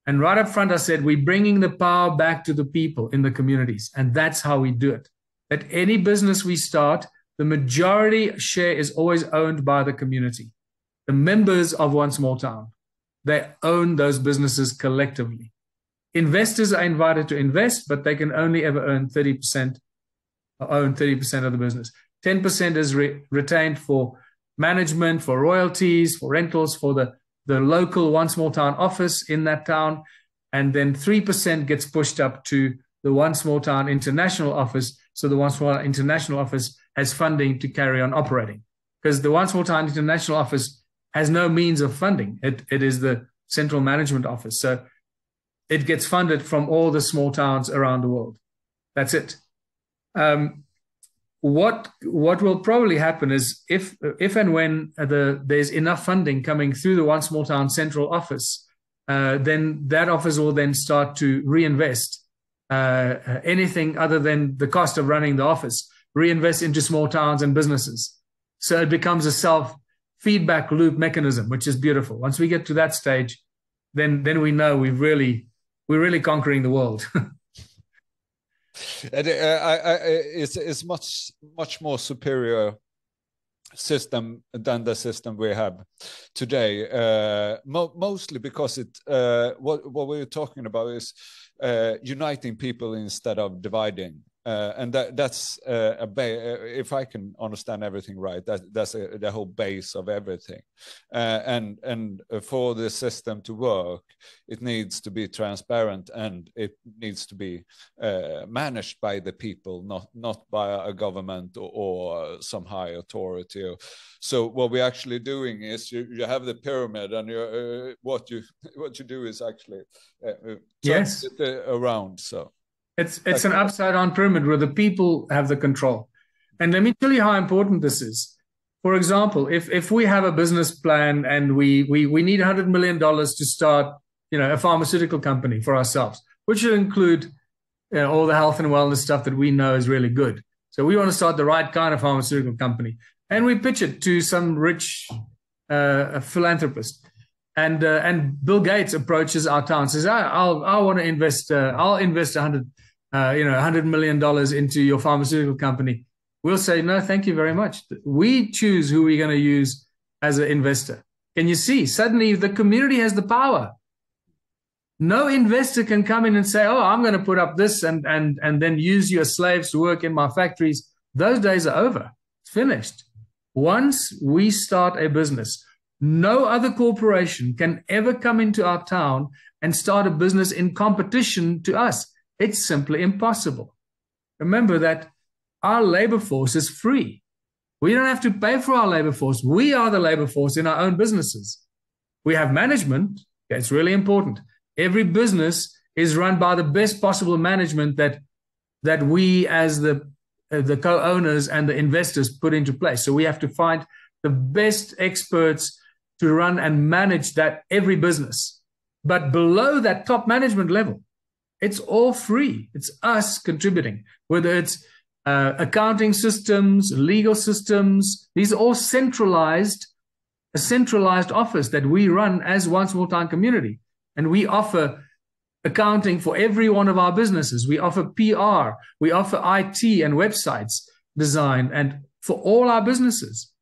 And right up front, I said, we're bringing the power back to the people in the communities. And that's how we do it. At any business we start, the majority share is always owned by the community. The members of One Small Town, they own those businesses collectively. Investors are invited to invest, but they can only ever own 30% of the business. 10% is retained for management, for royalties, for rentals, for the local One Small Town office in that town. And then 3% gets pushed up to the One Small Town international office. So the One Small Town international office has funding to carry on operating, because the One Small Town international office has no means of funding. It is the central management office. So it gets funded from all the small towns around the world. That's it. what will probably happen is if and when there's enough funding coming through the One Small Town central office, then that office will then start to reinvest anything other than the cost of running the office, reinvest into small towns and businesses. So it becomes a self-feedback loop mechanism, which is beautiful. Once we get to that stage, then we know we're really conquering the world. It's much more superior system than the system we have today, mostly because what we're talking about is uniting people instead of dividing. And that's if I can understand everything right, that's the whole base of everything. And for the system to work, it needs to be transparent, and it needs to be managed by the people, not by a government or some high authority. So what we're actually doing is you have the pyramid, and what you do is actually turn it around. So. It's an upside down pyramid where the people have the control. And let me tell you how important this is. For example, if we have a business plan and we need $100 million to start, a pharmaceutical company for ourselves, which will include all the health and wellness stuff that we know is really good. So we want to start the right kind of pharmaceutical company, and we pitch it to some rich philanthropist. And Bill Gates approaches our town, says, I want to invest. I'll invest $100 million into your pharmaceutical company. We'll say, no, thank you very much. We choose who we're going to use as an investor. Can you see? Suddenly the community has the power. No investor can come in and say, oh, I'm going to put up this and then use you as slaves to work in my factories. Those days are over. It's finished. Once we start a business, no other corporation can ever come into our town and start a business in competition to us. It's simply impossible. Remember that our labor force is free. We don't have to pay for our labor force. We are the labor force in our own businesses. We have management. It's really important. Every business is run by the best possible management that we as the co-owners and the investors put into place. So we have to find the best experts to run and manage that every business. But below that top management level, it's all free. It's us contributing, whether it's accounting systems, legal systems. These are all centralized, a centralized office that we run as One Small Town Community. And we offer accounting for every one of our businesses. We offer PR. We offer IT and websites design, and for all our businesses.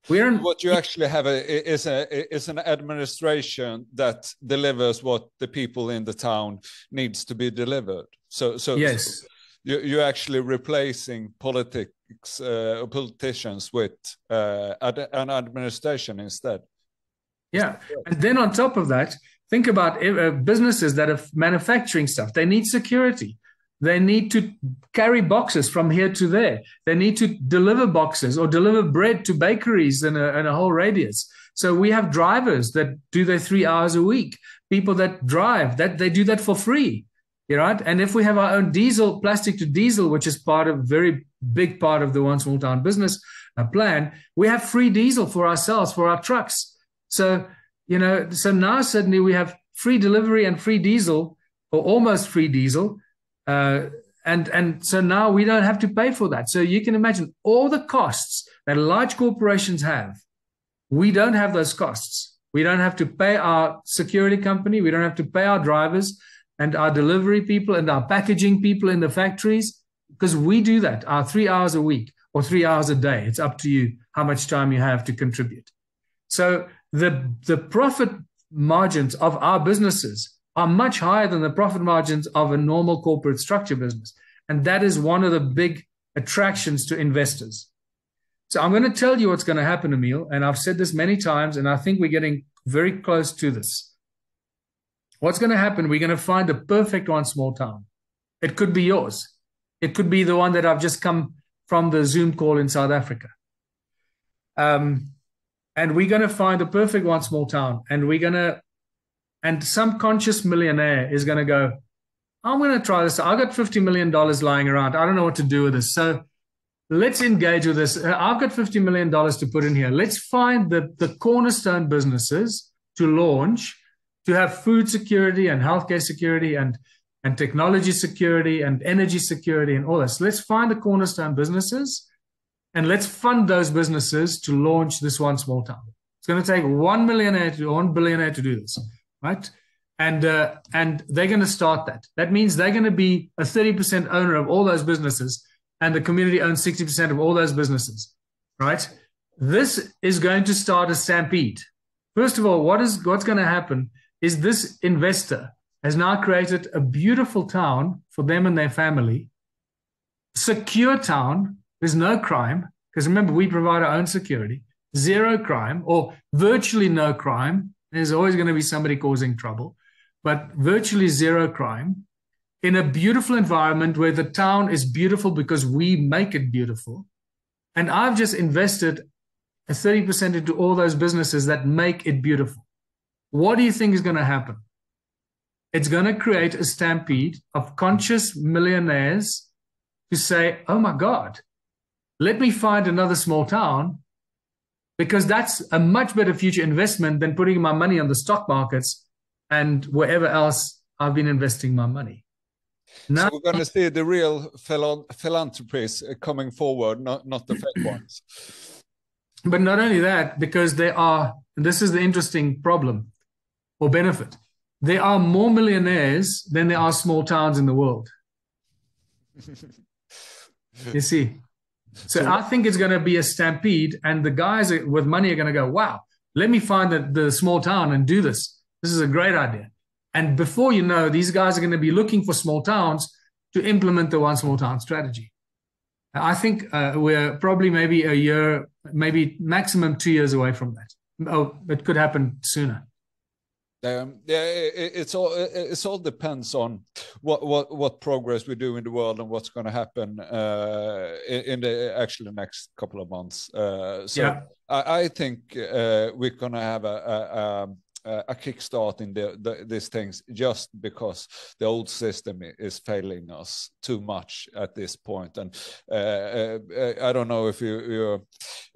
What you actually have is an administration that delivers what the people in the town needs to be delivered. So yes. So you're actually replacing politicians with an administration instead. Yeah, and then on top of that, think about businesses that are manufacturing stuff. They need security. They need to carry boxes from here to there. They need to deliver boxes or deliver bread to bakeries in a whole radius. So we have drivers that do their 3 hours a week. People that drive, that they do that for free, right? And if we have our own diesel, plastic to diesel, which is very big part of the One Small Town business plan, we have free diesel for ourselves, for our trucks. So, so now suddenly we have free delivery and free diesel, or almost free diesel. And so now we don't have to pay for that. So you can imagine all the costs that large corporations have. We don't have those costs. We don't have to pay our security company. We don't have to pay our drivers and our delivery people and our packaging people in the factories, because we do that, our 3 hours a week or 3 hours a day. It's up to you how much time you have to contribute. So the profit margins of our businesses are much higher than the profit margins of a normal corporate structure business. And that is one of the big attractions to investors. So I'm going to tell you what's going to happen, Emile, and I've said this many times, and I think we're getting very close to this. What's going to happen, we're going to find the perfect One Small Town. It could be yours. It could be the one that I've just come from the Zoom call in South Africa. And we're going to find the perfect One Small Town, and some conscious millionaire is going to go, I'm going to try this. I've got $50 million lying around. I don't know what to do with this. So let's engage with this. I've got $50 million to put in here. Let's find the cornerstone businesses to launch, to have food security and healthcare security and technology security and energy security and all this. Let's find the cornerstone businesses and let's fund those businesses to launch this one small town. It's going to take 1 millionaire to 1 billionaire to do this, right? And they're going to start that. That means they're going to be a 30% owner of all those businesses, and the community owns 60% of all those businesses, right? This is going to start a stampede. First of all, what's going to happen is this investor has now created a beautiful town for them and their family, secure town. There's no crime, because remember, we provide our own security, zero crime or virtually no crime. There's always going to be somebody causing trouble, but virtually zero crime in a beautiful environment where the town is beautiful because we make it beautiful. And I've just invested a 30% into all those businesses that make it beautiful. What do you think is going to happen? It's going to create a stampede of conscious millionaires to say, oh my God, let me find another small town, because that's a much better future investment than putting my money on the stock markets and wherever else I've been investing my money. Now, so we're going to see the real philanthropies coming forward, not the fake ones. But not only that, because this is the interesting problem or benefit. There are more millionaires than there are small towns in the world. You see? So I think it's going to be a stampede, and the guys with money are going to go, wow, let me find the small town and do this. This is a great idea. And before you know, these guys are going to be looking for small towns to implement the one small town strategy. I think we're probably maybe a year, maybe maximum 2 years away from that. Oh, it could happen sooner. Yeah, it's all depends on what progress we do in the world and what's going to happen in the actually next couple of months. So I think we're going to have a kickstart in these things, just because the old system is failing us too much at this point. And I don't know if you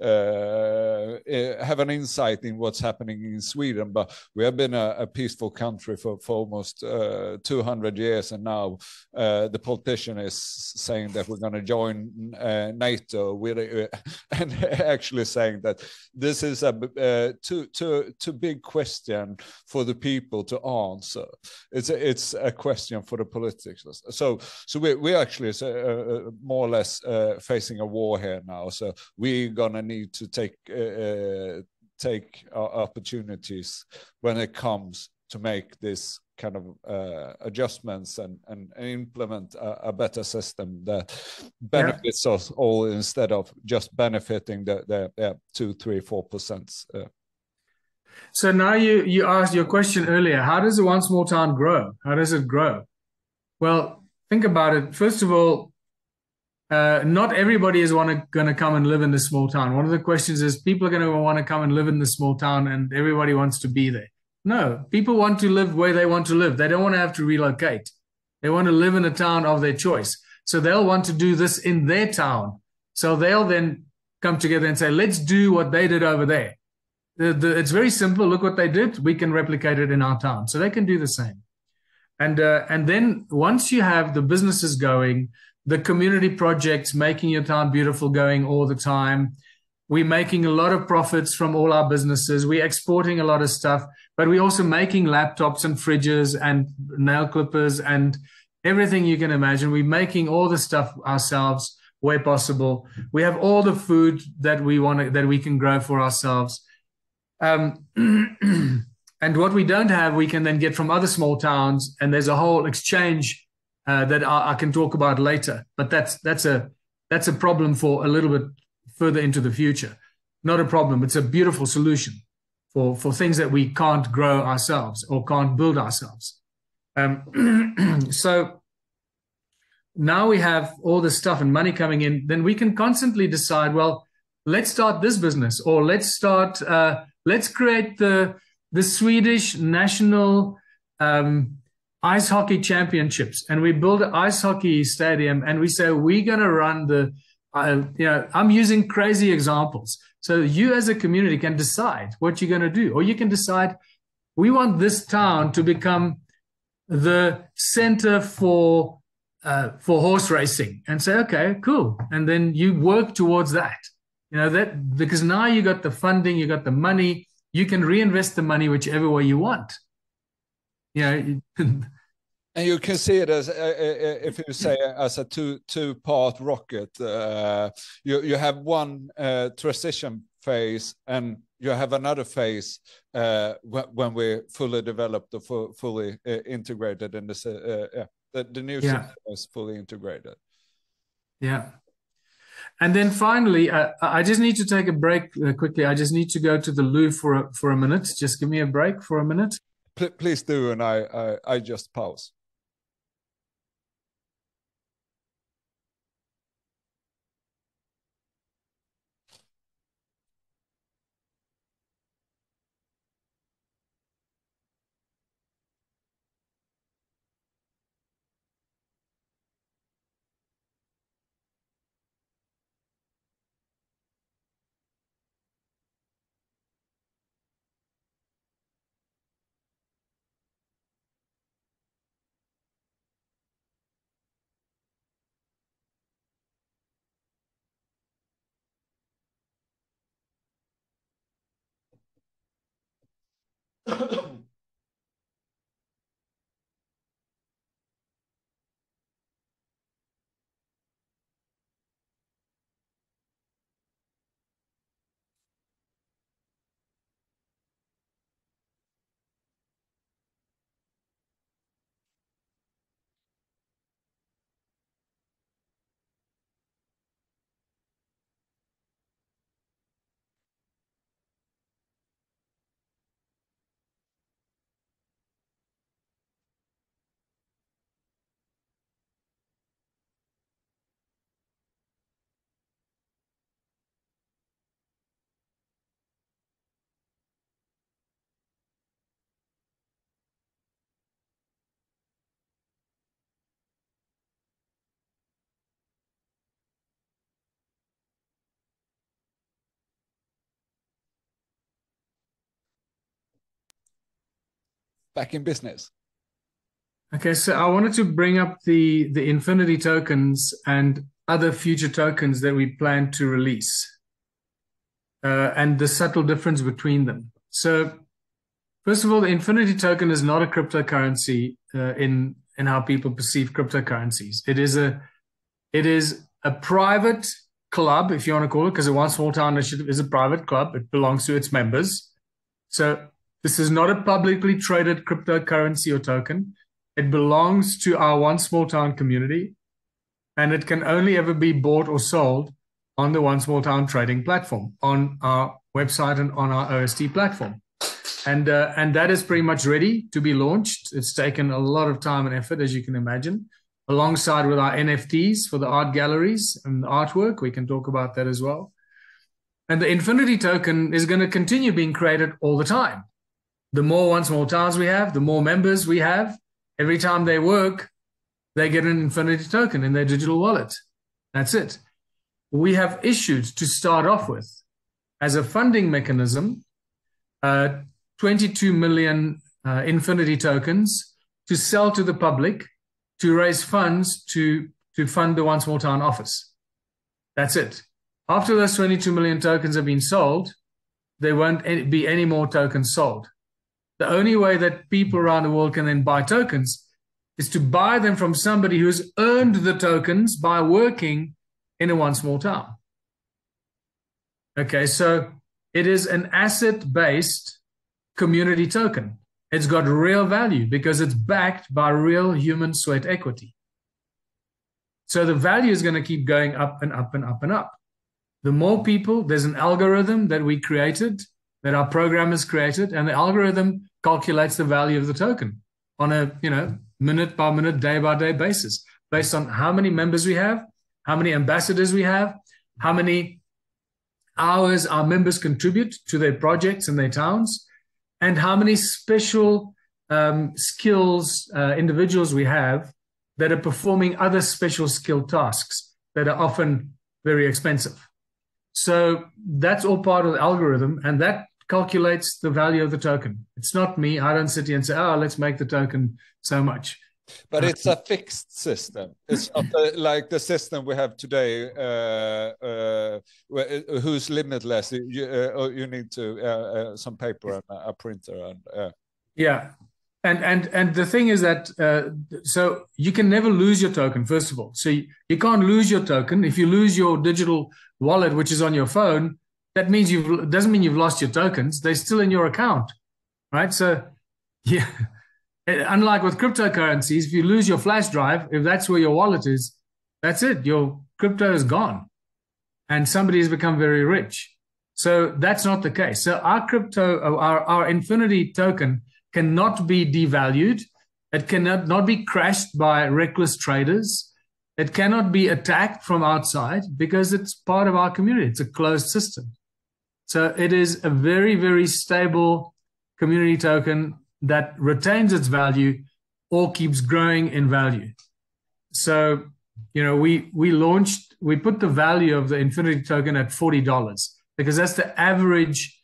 have an insight in what's happening in Sweden, but we have been a peaceful country for almost 200 years, and now the politician is saying that we're going to join NATO, and actually saying that this is a too big question for the people to answer. It's a question for the politics. So we're actually more or less facing a war here now. So we're gonna need to take our opportunities when it comes to make this kind of adjustments and implement a better system that benefits us all, instead of just benefiting the 2, 3, 4%. So now you asked your question earlier, how does the one small town grow? How does it grow? Well, think about it. First of all, not everybody is going to come and live in this small town. One of the questions is, people are going to want to come and live in this small town and everybody wants to be there. No, people want to live where they want to live. They don't want to have to relocate. They want to live in a town of their choice. So they'll want to do this in their town. So they'll then come together and say, let's do what they did over there. It's very simple. Look what they did. We can replicate it in our town. So they can do the same. And then once you have the businesses going, the community projects, making your town beautiful, going all the time, we're making a lot of profits from all our businesses. We're exporting a lot of stuff, but we're also making laptops and fridges and nail clippers and everything you can imagine. We're making all the stuff ourselves where possible. We have all the food that we can grow for ourselves. And what we don't have, we can then get from other small towns, and there's a whole exchange that I can talk about later. But that's a problem for a little bit further into the future. Not a problem. It's a beautiful solution for things that we can't grow ourselves or can't build ourselves. So now we have all this stuff and money coming in, then we can constantly decide, well, let's start this business, or let's create the Swedish national ice hockey championships, and we build an ice hockey stadium, and we say we're going to run the I'm using crazy examples. So you as a community can decide what you're going to do, or you can decide we want this town to become the center for horse racing, and say, okay, cool, and then you work towards that. That because now you got the funding, you got the money, you can reinvest the money whichever way you want. And you can see it as, if you say, as a two-part rocket. You have one transition phase, and you have another phase when we're fully developed or fully integrated in this. The new system is fully integrated. Yeah. And then finally, I just need to take a break quickly. I just need to go to the loo for a minute. Just give me a break for a minute. Please do, and I just pause. Back in business. Okay, so I wanted to bring up the infinity tokens and other future tokens that we plan to release, and the subtle difference between them. So first of all, the infinity token is not a cryptocurrency in how people perceive cryptocurrencies. It is a private club, if you want to call it, because the One Small Town Initiative is a private club. It belongs to its members. So this is not a publicly traded cryptocurrency or token. It belongs to our One Small Town community, and it can only ever be bought or sold on the One Small Town trading platform, on our website and on our OST platform. And that is pretty much ready to be launched. It's taken a lot of time and effort, as you can imagine, alongside with our NFTs for the art galleries and the artwork. We can talk about that as well. And the infinity token is going to continue being created all the time. The more One Small Towns we have, the more members we have. Every time they work, they get an infinity token in their digital wallet. That's it. We have issued, to start off with, as a funding mechanism, 22 million infinity tokens to sell to the public to raise funds to fund the One Small Town office. That's it. After those 22 million tokens have been sold, there won't be any more tokens sold. The only way that people around the world can then buy tokens is to buy them from somebody who has earned the tokens by working in a One Small Town. Okay, so it is an asset-based community token. It's got real value because it's backed by real human sweat equity. So the value is going to keep going up and up and up and up. The more people, there's an algorithm that we created, that our programmers created, and the algorithm calculates the value of the token on a minute by minute, day by day basis, based on how many members we have, how many ambassadors we have, how many hours our members contribute to their projects and their towns, and how many special skills individuals we have that are performing other special skill tasks that are often very expensive. So that's all part of the algorithm, and that calculates the value of the token. It's not me. I don't sit here and say, oh, let's make the token so much. But it's a fixed system. It's not like the system we have today, who's limitless. You need to some paper and a printer and yeah. And the thing is that so you can never lose your token, first of all. So you can't lose your token. If you lose your digital wallet, which is on your phone, that means doesn't mean you've lost your tokens. They're still in your account, right? So yeah. Unlike with cryptocurrencies, if you lose your flash drive, if that's where your wallet is, that's it. Your crypto is gone, and somebody has become very rich. So that's not the case. So our crypto, our Infinity token, cannot be devalued. It cannot not be crashed by reckless traders. It cannot be attacked from outside because it's part of our community. It's a closed system. So it is a very, very stable community token that retains its value or keeps growing in value. So, you know, we put the value of the Infinity token at $40 because that's the average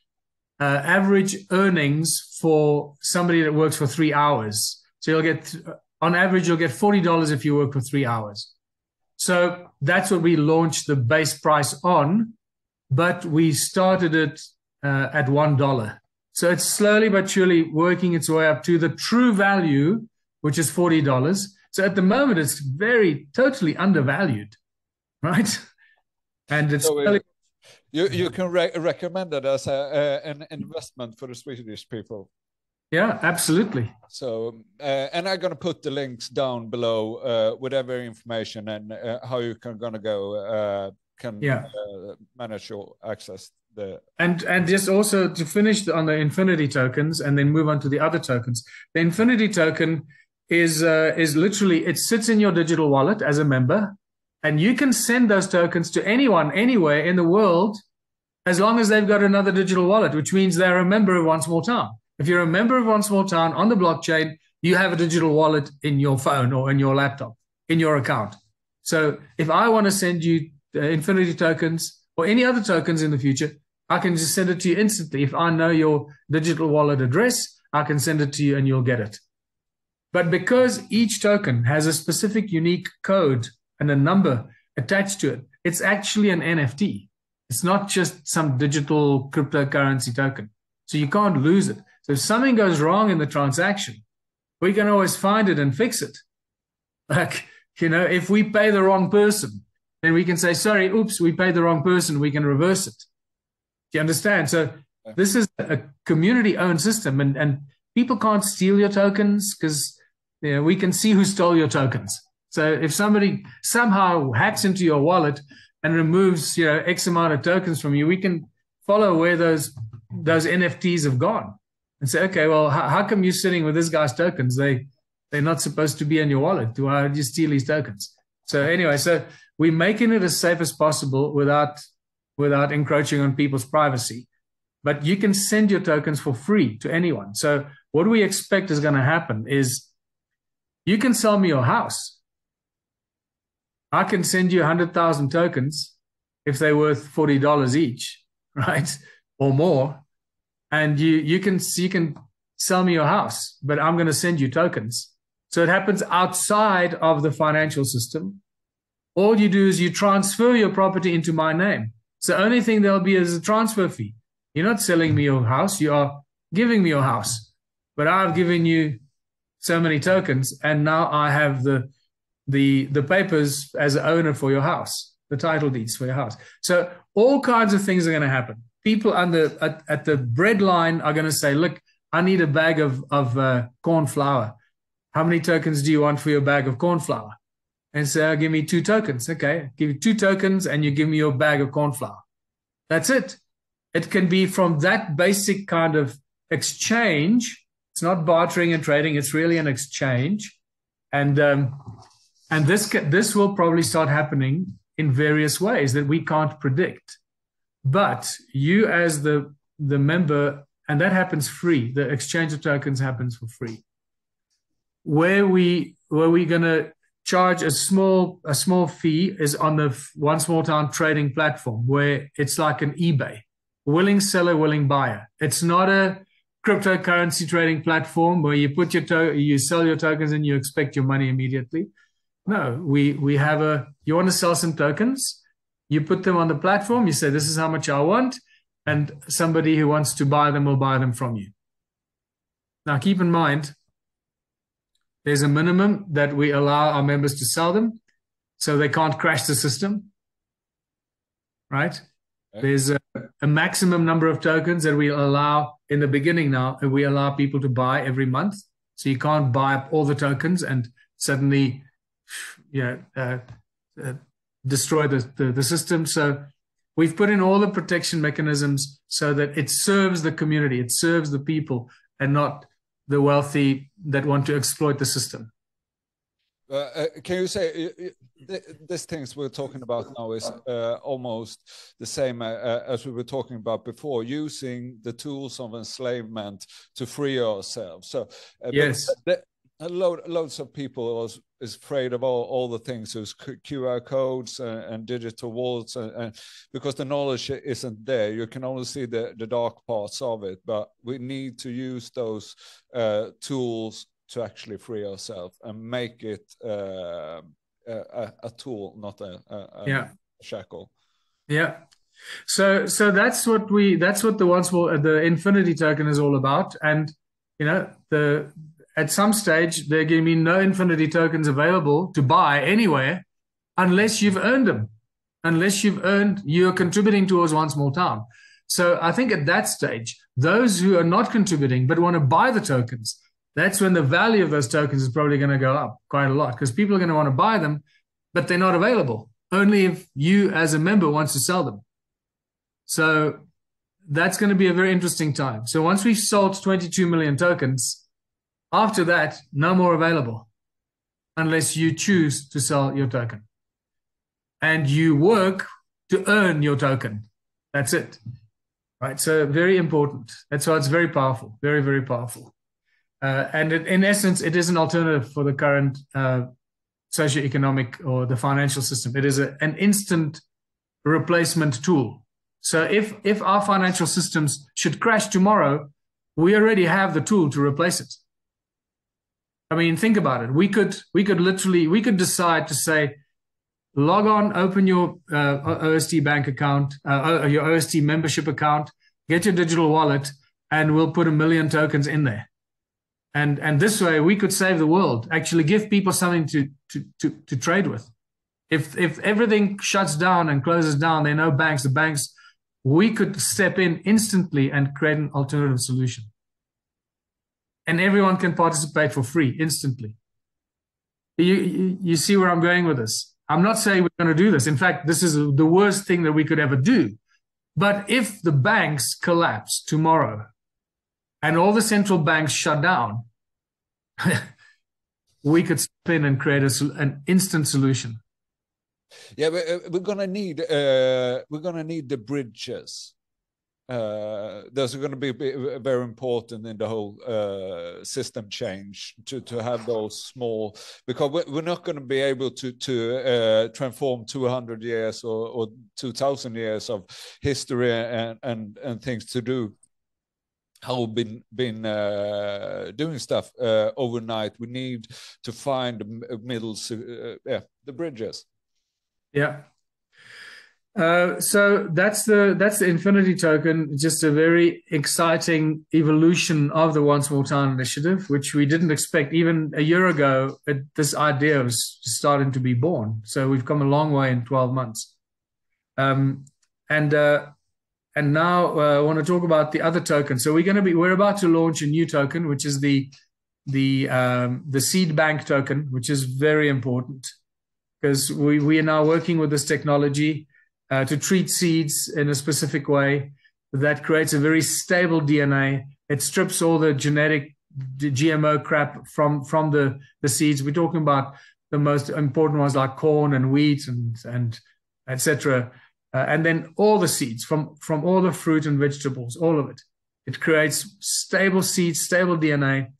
earnings for somebody that works for 3 hours. So you'll get, on average, you'll get $40 if you work for 3 hours. So that's what we launched the base price on, but we started it at $1. So it's slowly but surely working its way up to the true value, which is $40. So at the moment, it's totally undervalued, right? And it's so you can recommend it as an investment for the Swedish people. Yeah, absolutely. So, and I'm going to put the links down below with every information and how you can manage your access. And just also to finish on the Infinity tokens and then move on to the other tokens. The Infinity token is literally, it sits in your digital wallet as a member, and you can send those tokens to anyone, anywhere in the world, as long as they've got another digital wallet, which means they're a member of One Small Town. If you're a member of One Small Town on the blockchain, you have a digital wallet in your phone or in your laptop, in your account. So if I want to send you Infinity tokens or any other tokens in the future, I can just send it to you instantly. If I know your digital wallet address, I can send it to you and you'll get it. But because each token has a specific unique code and a number attached to it, it's actually an NFT. It's not just some digital cryptocurrency token. So you can't lose it. So if something goes wrong in the transaction, we can always find it and fix it. Like, you know, if we pay the wrong person, then we can say, sorry, oops, we paid the wrong person. We can reverse it. Do you understand? So this is a community-owned system, and people can't steal your tokens because, you know, we can see who stole your tokens. So if somebody somehow hacks into your wallet and removes, you know, X amount of tokens from you, we can follow where those NFTs have gone and say, okay, well, how come you're sitting with this guy's tokens? They're not supposed to be in your wallet. Why did you steal these tokens? So anyway, so we're making it as safe as possible without encroaching on people's privacy. But you can send your tokens for free to anyone. So what we expect is going to happen is you can sell me your house. I can send you 100,000 tokens if they're worth $40 each, right? Or more. And you can sell me your house, but I'm going to send you tokens. So it happens outside of the financial system. All you do is you transfer your property into my name. So the only thing there'll be is a transfer fee. You're not selling me your house. You are giving me your house. But I've given you so many tokens, and now I have the papers as an owner for your house, the title deeds for your house. So all kinds of things are going to happen. People at the bread line are going to say, look, I need a bag of corn flour. How many tokens do you want for your bag of corn flour? And say, give me 2 tokens. Okay, give you 2 tokens and you give me your bag of corn flour. That's it. It can be from that basic kind of exchange. It's not bartering and trading. It's really an exchange. And this will probably start happening in various ways that we can't predict. But you as the member, and that happens free. The exchange of tokens happens for free. Where we're going to charge a small fee is on the One Small Town trading platform, where it's like an eBay, willing seller, willing buyer. It's not a cryptocurrency trading platform where you put you sell your tokens and you expect your money immediately. No, we have you want to sell some tokens, you put them on the platform, you say, this is how much I want, and somebody who wants to buy them will buy them from you. Now, keep in mind, there's a minimum that we allow our members to sell them, so they can't crash the system, right? Okay. There's a maximum number of tokens that we allow in the beginning now, and we allow people to buy every month. So you can't buy up all the tokens and suddenly destroy the system. So we've put in all the protection mechanisms so that it serves the community, it serves the people, and not the wealthy that want to exploit the system. Can you say these things we're talking about now is almost the same as we were talking about before, using the tools of enslavement to free ourselves? So yes, loads of people is afraid of all the things, those QR codes and digital wallets, and because the knowledge isn't there, you can only see the dark parts of it. But we need to use those tools to actually free ourselves and make it a tool, not a shackle. Yeah. So that's what the Infinity token is all about. And at some stage there are going to be no Infinity tokens available to buy anywhere unless you've earned them, you're contributing towards One Small Town. So I think at that stage, those who are not contributing but want to buy the tokens, that's when the value of those tokens is probably going to go up quite a lot, because people are going to want to buy them, but they're not available. Only if you as a member wants to sell them. So that's going to be a very interesting time. So once we've sold 22 million tokens, after that, no more available unless you choose to sell your token. And you work to earn your token. That's it. Right? So very important. That's why it's very powerful, very, very powerful. And in essence, it is an alternative for the current socioeconomic or the financial system. It is an instant replacement tool. So if our financial systems should crash tomorrow, we already have the tool to replace it. I mean, think about it. We could decide to say, log on, open your OST bank account, your OST membership account, get your digital wallet, and we'll put 1 million tokens in there. And this way we could save the world, actually give people something to trade with. If everything shuts down and closes down, there are no banks, we could step in instantly and create an alternative solution. And everyone can participate for free instantly. You see where I'm going with this? I'm not saying we're going to do this. In fact, this is the worst thing that we could ever do. But if the banks collapse tomorrow and all the central banks shut down, we could step in and create an instant solution. Yeah, we're gonna need the bridges. Those are going to be very important in the whole system change to have those small, because we're not going to be able to transform 200 years or 2,000 years of history and things to do. How we've been doing stuff overnight. We need to find the bridges. Yeah. So that's the Infinity token, just a very exciting evolution of the One Small Town initiative, which we didn't expect even a year ago. This idea was starting to be born. So we've come a long way in 12 months. And now I want to talk about the other token. So we're about to launch a new token, which is the seed bank token, which is very important because we are now working with this technology to treat seeds in a specific way that creates a very stable DNA. It strips all the genetic GMO crap from the seeds. We're talking about the most important ones like corn and wheat and etc. And then all the seeds from all the fruit and vegetables, all of it. It creates stable seeds, stable DNA.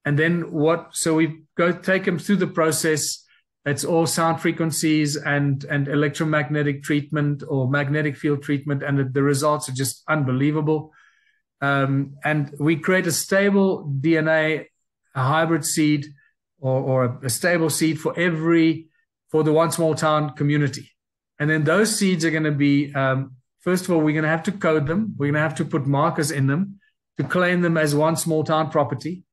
And then so we take them through the process. It's all sound frequencies and electromagnetic treatment or magnetic field treatment, and the results are just unbelievable. And we create a stable DNA, a hybrid seed, or a stable seed for the One Small Town community. And then those seeds are going to be, first of all, we're going to have to code them. We're going to have to put markers in them to claim them as One Small Town property.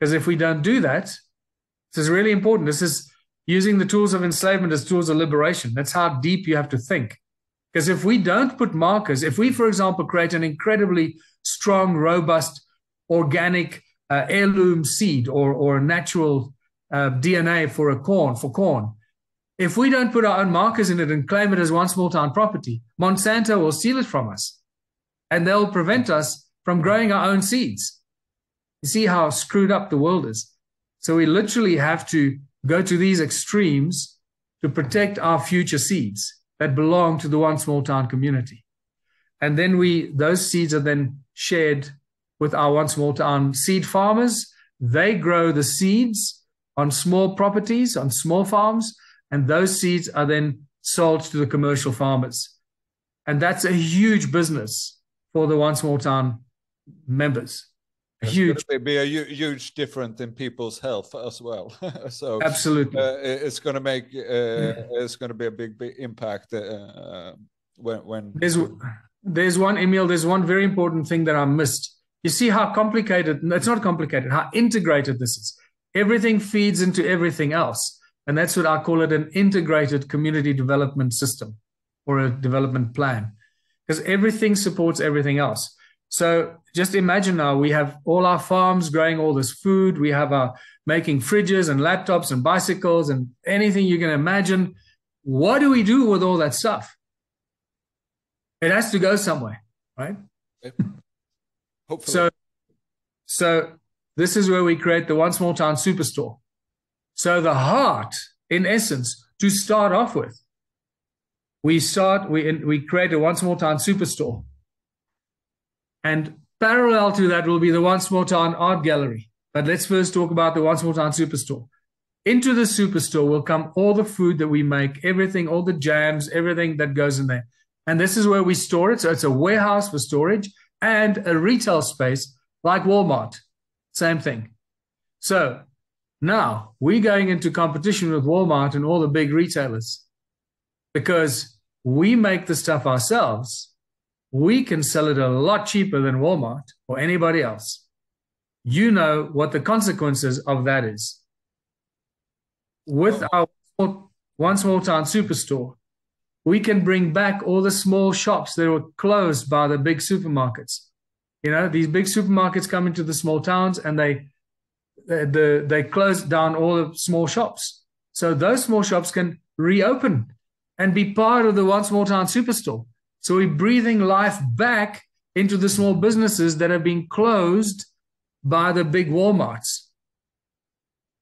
Because if we don't do that, this is really important. This is using the tools of enslavement as tools of liberation. That's how deep you have to think. Because if we don't put markers, if we, for example, create an incredibly strong, robust, organic heirloom seed or a natural DNA for corn, if we don't put our own markers in it and claim it as One Small Town property, Monsanto will steal it from us, and they'll prevent us from growing our own seeds. You see how screwed up the world is. So we literally have to go to these extremes to protect our future seeds that belong to the One Small Town community. And then those seeds are then shared with our One Small Town seed farmers. They grow the seeds on small properties, on small farms, and those seeds are then sold to the commercial farmers. And that's a huge business for the One Small Town members. Huge. It's be a huge difference in people's health as well. So absolutely, it's going to make it's going to be a big impact when there's one, Emil. There's one very important thing that I missed. You see how complicated? It's not complicated. How integrated this is. Everything feeds into everything else, and that's what I call it: an integrated community development system or a development plan, because everything supports everything else. So just imagine now we have all our farms growing all this food. We have our making fridges and laptops and bicycles and anything you can imagine. What do we do with all that stuff? It has to go somewhere, right? Hopefully. So this is where we create the One Small Town Superstore. So the heart, in essence, to start off with, we create a One Small Town Superstore. And parallel to that will be the One Small Town Art Gallery. But let's first talk about the One Small Town Superstore. Into the Superstore will come all the food that we make, everything, all the jams, everything that goes in there. And this is where we store it. So it's a warehouse for storage and a retail space like Walmart. Same thing. So now we're going into competition with Walmart and all the big retailers because we make the stuff ourselves. We can sell it a lot cheaper than Walmart or anybody else. You know what the consequences of that is. With our One Small Town Superstore, we can bring back all the small shops that were closed by the big supermarkets. You know, these big supermarkets come into the small towns and they close down all the small shops. So those small shops can reopen and be part of the One Small Town Superstore. So we're breathing life back into the small businesses that have been closed by the big Walmarts.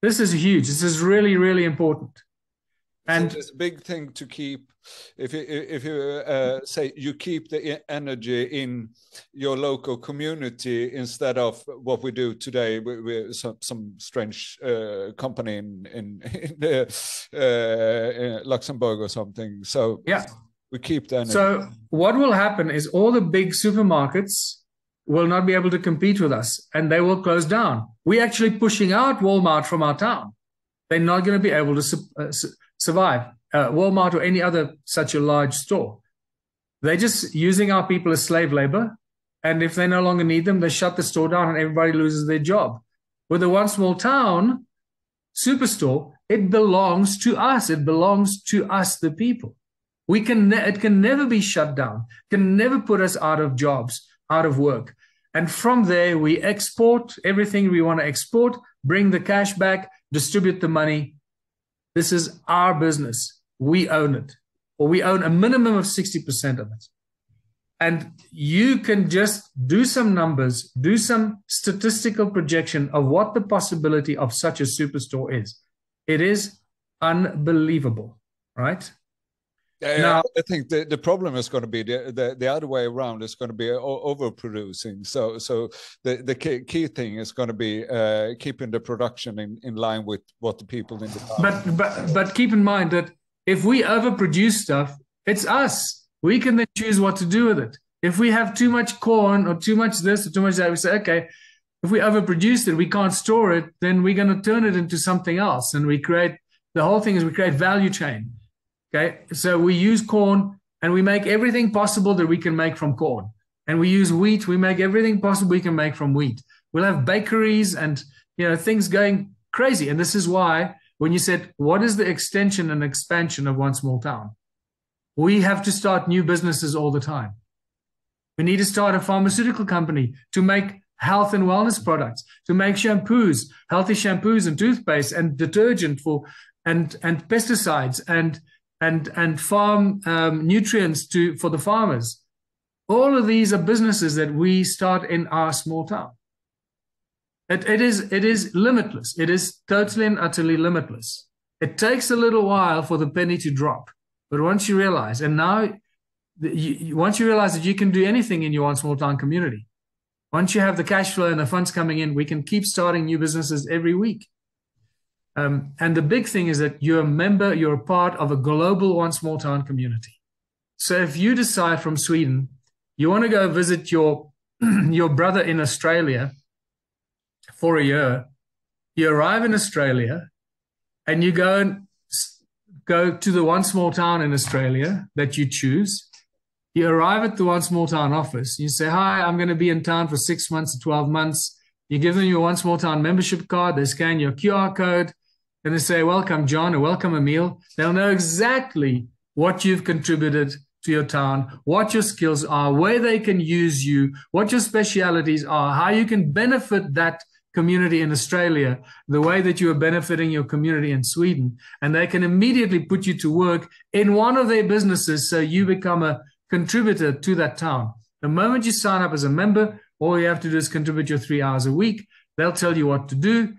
This is huge. This is really, really important. And so it's a big thing to keep. If you say you keep the energy in your local community instead of what we do today with some strange company in Luxembourg or something. So yeah. We keep the energy. So what will happen is all the big supermarkets will not be able to compete with us and they will close down. We're actually pushing out Walmart from our town. They're not going to be able to survive. Walmart or any other such a large store. They're just using our people as slave labor. And if they no longer need them, they shut the store down and everybody loses their job. With the One Small Town Superstore, it belongs to us. It belongs to us, the people. It can never be shut down, can never put us out of jobs, out of work. And from there, we export everything we want to export, bring the cash back, distribute the money. This is our business. We own it, or we own a minimum of 60% of it. And you can just do some numbers, do some statistical projection of what the possibility of such a superstore is. It is unbelievable, right? Now, I think the problem is going to be the other way around. It's going to be overproducing. So the key thing is going to be keeping the production in line with what the people in the town. but keep in mind that if we overproduce stuff, it's us. We can then choose what to do with it. If we have too much corn or too much this or too much that, we say, okay, if we overproduce it, we can't store it, then we're going to turn it into something else. And we create, the whole thing is we create value chain. Okay, so we use corn and we make everything possible that we can make from corn. And we use wheat, we make everything possible we can make from wheat. We'll have bakeries and things going crazy. And this is why when you said, what is the extension and expansion of One Small Town? We have to start new businesses all the time. We need to start a pharmaceutical company to make health and wellness products, to make shampoos, healthy shampoos and toothpaste and detergent and pesticides and farm nutrients for the farmers. All of these are businesses that we start in our small town. It is limitless. It is totally and utterly limitless. It takes a little while for the penny to drop, but once you realize, and now once you realize that you can do anything in your One Small Town community, once you have the cash flow and the funds coming in, we can keep starting new businesses every week. And the big thing is that you're a member, you're a part of a global One Small Town community. So if you decide from Sweden, you want to go visit your brother in Australia for a year, you arrive in Australia and you go to the One Small Town in Australia that you choose. You arrive at the One Small Town office. You say, hi, I'm going to be in town for 6 months to 12 months. You give them your One Small Town membership card. They scan your QR code. And they say, welcome, John, or welcome, Emile. They'll know exactly what you've contributed to your town, what your skills are, where they can use you, what your specialities are, how you can benefit that community in Australia, the way that you are benefiting your community in Sweden. And they can immediately put you to work in one of their businesses so you become a contributor to that town. The moment you sign up as a member, all you have to do is contribute your 3 hours a week. They'll tell you what to do.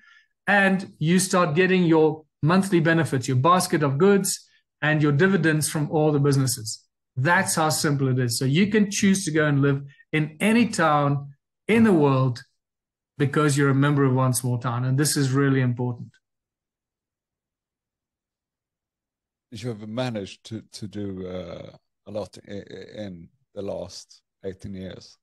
And you start getting your monthly benefits, your basket of goods, and your dividends from all the businesses. That's how simple it is. So you can choose to go and live in any town in the world because you're a member of One Small Town. And this is really important. You have managed to do a lot in the last 18 years.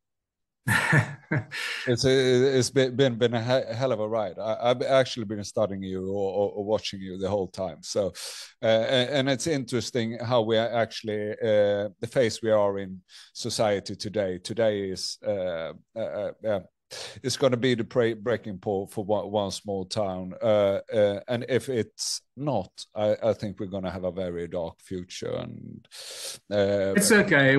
It's been a hell of a ride. I've actually been studying you or watching you the whole time. So, and it's interesting how we are actually the phase we are in society today. Today is it's going to be the breaking point for One Small Town, and if it's not, I think we're going to have a very dark future. And it's okay.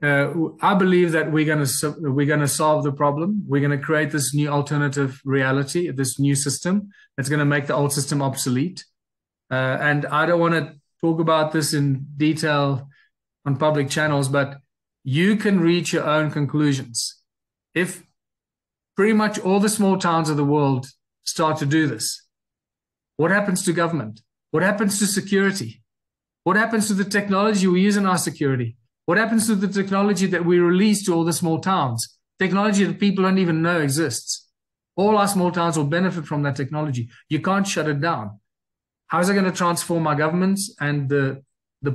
I believe that we're going to solve the problem. We're going to create this new alternative reality, this new system that's going to make the old system obsolete. And I don't want to talk about this in detail on public channels, but you can reach your own conclusions. If pretty much all the small towns of the world start to do this, what happens to government? What happens to security? What happens to the technology we use in our security? What happens to the technology that we release to all the small towns? Technology that people don't even know exists. All our small towns will benefit from that technology. You can't shut it down. How is it going to transform our governments and the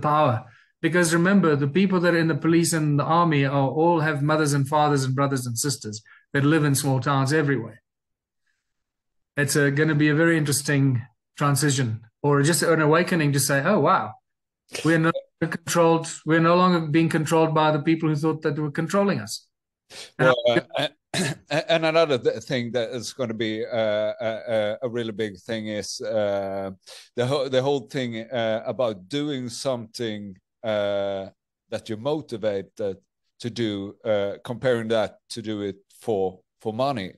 power? Because remember, the people that are in the police and the army all have mothers and fathers and brothers and sisters that live in small towns everywhere. It's going to be a very interesting transition, or just an awakening to say, oh, wow, we're no longer being controlled by the people who thought that they were controlling us. And another thing that is going to be a really big thing is the whole thing about doing something that you're motivated to do, comparing that to do it for money.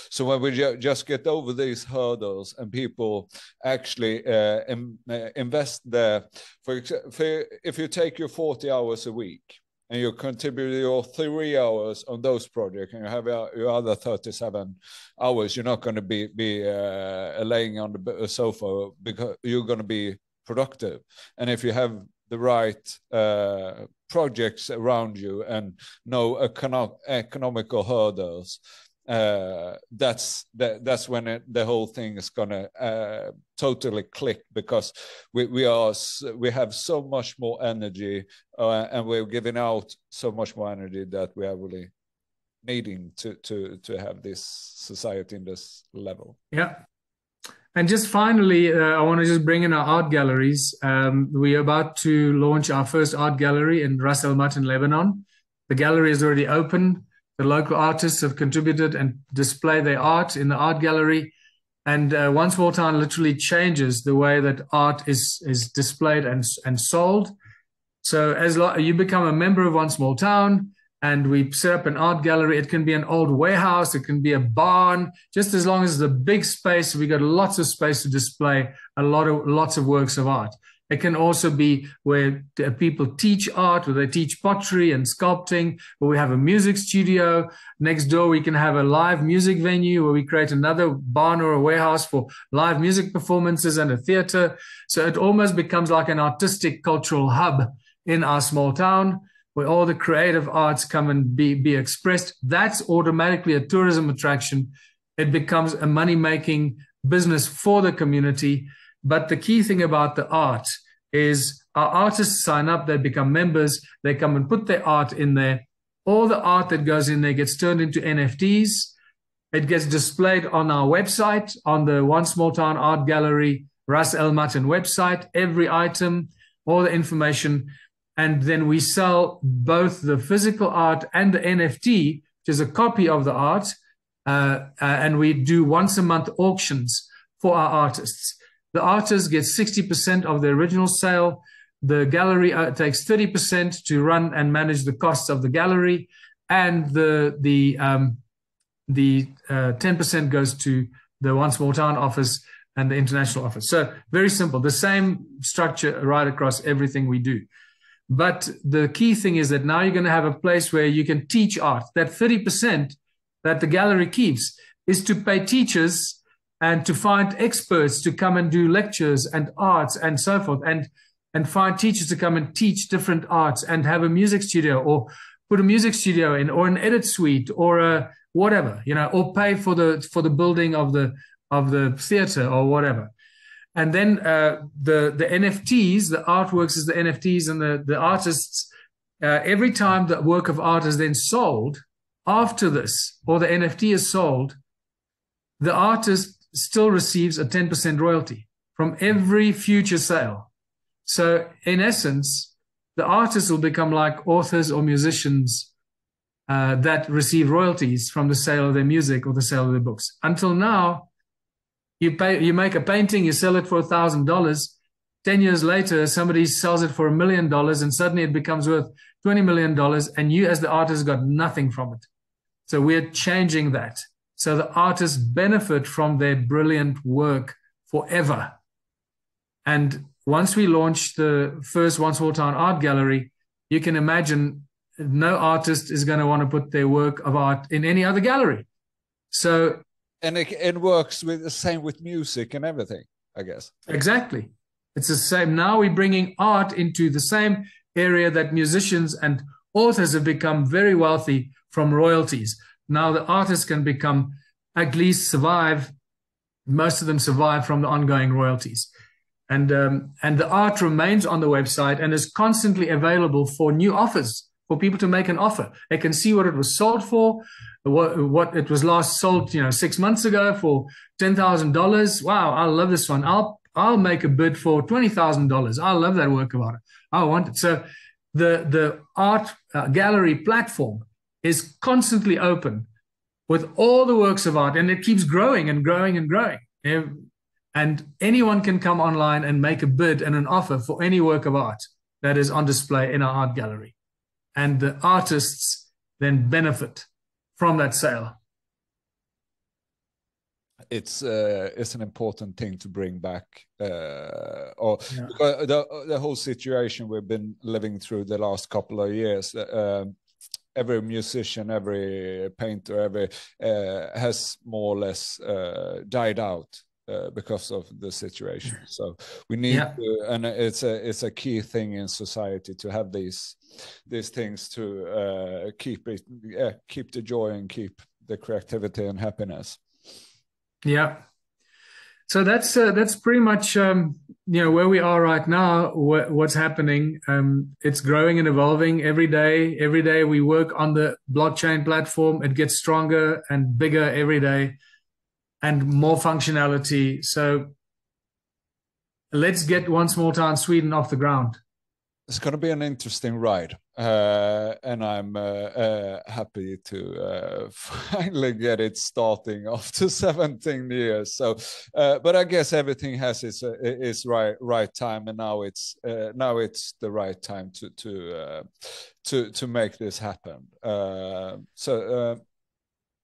So when we just get over these hurdles and people actually invest there, for example, if you take your 40 hours a week and you contribute your 3 hours on those projects and you have your other 37 hours, you're not going to be laying on the sofa because you're going to be productive. And if you have the right projects around you and no economical hurdles, that's when the whole thing is gonna totally click, because we have so much more energy, and we're giving out so much more energy that we are really needing to have this society in this level. Yeah. And just finally, I want to just bring in our art galleries. We're about to launch our first art gallery in Ras El Mat in Lebanon. The gallery is already open. The local artists have contributed and display their art in the art gallery. And One Small Town literally changes the way that art is displayed and sold. So as you become a member of One Small Town, and we set up an art gallery. It can be an old warehouse. It can be a barn. Just as long as it's a big space, we got lots of space to display lots of works of art. It can also be where people teach art, where they teach pottery and sculpting, where we have a music studio. Next door, we can have a live music venue where we create another barn or a warehouse for live music performances and a theater. So it almost becomes like an artistic cultural hub in our small town, where all the creative arts come and be expressed. That's automatically a tourism attraction. It becomes a money-making business for the community. But the key thing about the art is our artists sign up, they become members, they come and put their art in there. All the art that goes in there gets turned into NFTs. It gets displayed on our website, on the One Small Town Art Gallery, Ras El Matan website, every item, all the information. And then we sell both the physical art and the NFT, which is a copy of the art. And we do once a month auctions for our artists. The artist gets 60% of the original sale. The gallery takes 30% to run and manage the costs of the gallery. And the 10% goes to the One Small Town office and the international office. So very simple, the same structure right across everything we do. But the key thing is that now you're going to have a place where you can teach art. That 30% that the gallery keeps is to pay teachers and to find experts to come and do lectures and arts and so forth, and find teachers to come and teach different arts and have a music studio, or put a music studio in, or an edit suite, or a whatever, or pay for the building of the theater or whatever. And then the NFTs, the artworks is the NFTs, and the artists, every time the work of art is then sold after this, or the NFT is sold, the artist still receives a 10% royalty from every future sale. So in essence, the artists will become like authors or musicians that receive royalties from the sale of their music or the sale of their books. Until now, you make a painting, you sell it for $1,000. 10 years later, somebody sells it for $1 million, and suddenly it becomes worth $20 million, and you as the artist got nothing from it. So we're changing that. So the artists benefit from their brilliant work forever. And once we launch the first One Small Town Art Gallery, you can imagine no artist is going to want to put their work of art in any other gallery. So, and it works with the same with music and everything, I guess. Exactly. It's the same. Now we're bringing art into the same area that musicians and authors have become very wealthy from royalties. Now the artists can become, at least survive, most of them survive from the ongoing royalties. And the art remains on the website and is constantly available for new offers, for people to make an offer. They can see what it was sold for, what it was last sold 6 months ago for $10,000. Wow, I love this one. I'll make a bid for $20,000. I love that work of art. I want it. So the art gallery platform is constantly open with all the works of art, and it keeps growing and growing and growing. And anyone can come online and make a bid and an offer for any work of art that is on display in our art gallery. And the artists then benefit from that sale. It's an important thing to bring back, because the whole situation we've been living through the last couple of years. Every musician, every painter, has more or less died out. because of the situation. So we need to, and it's a key thing in society to have these things to keep the joy and keep the creativity and happiness. Yeah. So that's pretty much where we are right now. What's happening? It's growing and evolving every day. Every day we work on the blockchain platform. It gets stronger and bigger every day, and more functionality. So let's get One Small Town Sweden off the ground. It's going to be an interesting ride, and I'm happy to finally get it starting after 17 years. So, but I guess everything has its right time, and now it's the right time to make this happen.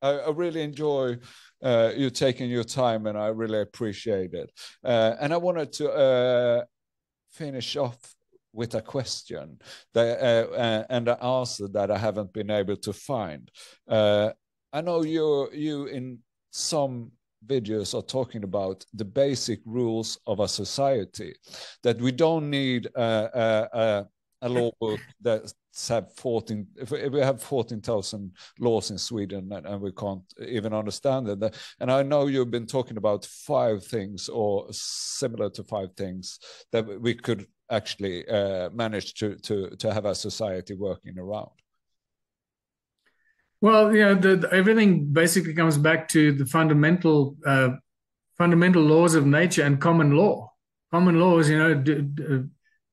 I really enjoy you taking your time, and I really appreciate it. And I wanted to finish off with a question that, and an answer that I haven't been able to find. I know you in some videos are talking about the basic rules of a society, that we don't need a law book that have 14. If we have 14,000 laws in Sweden and we can't even understand it. And I know you've been talking about 5 things or similar to 5 things that we could actually manage to have a society working around. Well, everything basically comes back to the fundamental laws of nature and common law. Common laws,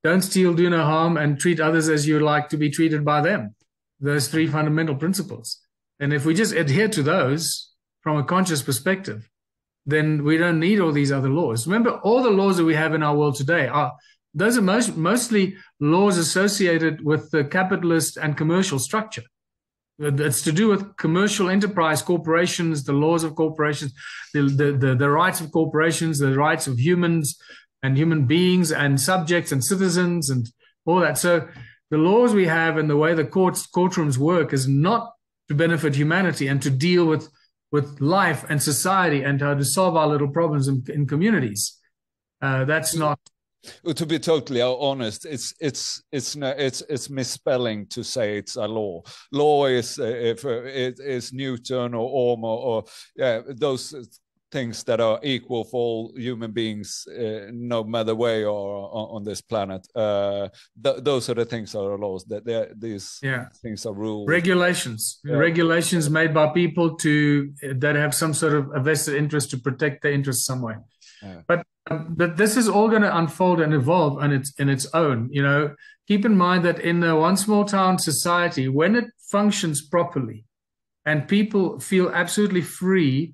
don't steal, do no harm, and treat others as you like to be treated by them. Those 3 fundamental principles. And if we just adhere to those from a conscious perspective, then we don't need all these other laws. Remember, all the laws that we have in our world today those are mostly laws associated with the capitalist and commercial structure. It's to do with commercial enterprise, corporations, the laws of corporations, the rights of corporations, the rights of humans and human beings and subjects and citizens and all that. So the laws we have and the way the courtrooms work is not to benefit humanity and to deal with life and society and how to solve our little problems in communities. That's not. To be totally honest, it's misspelling to say it's a law. Law is if it is Newton or Ohm or those things that are equal for all human beings, no matter where you are on this planet. Those are the things that are laws. These things are rules. Regulations made by people that have some sort of a vested interest to protect their interests some way. Yeah. But this is all going to unfold and evolve on its own. Keep in mind that in a One Small Town society, when it functions properly and people feel absolutely free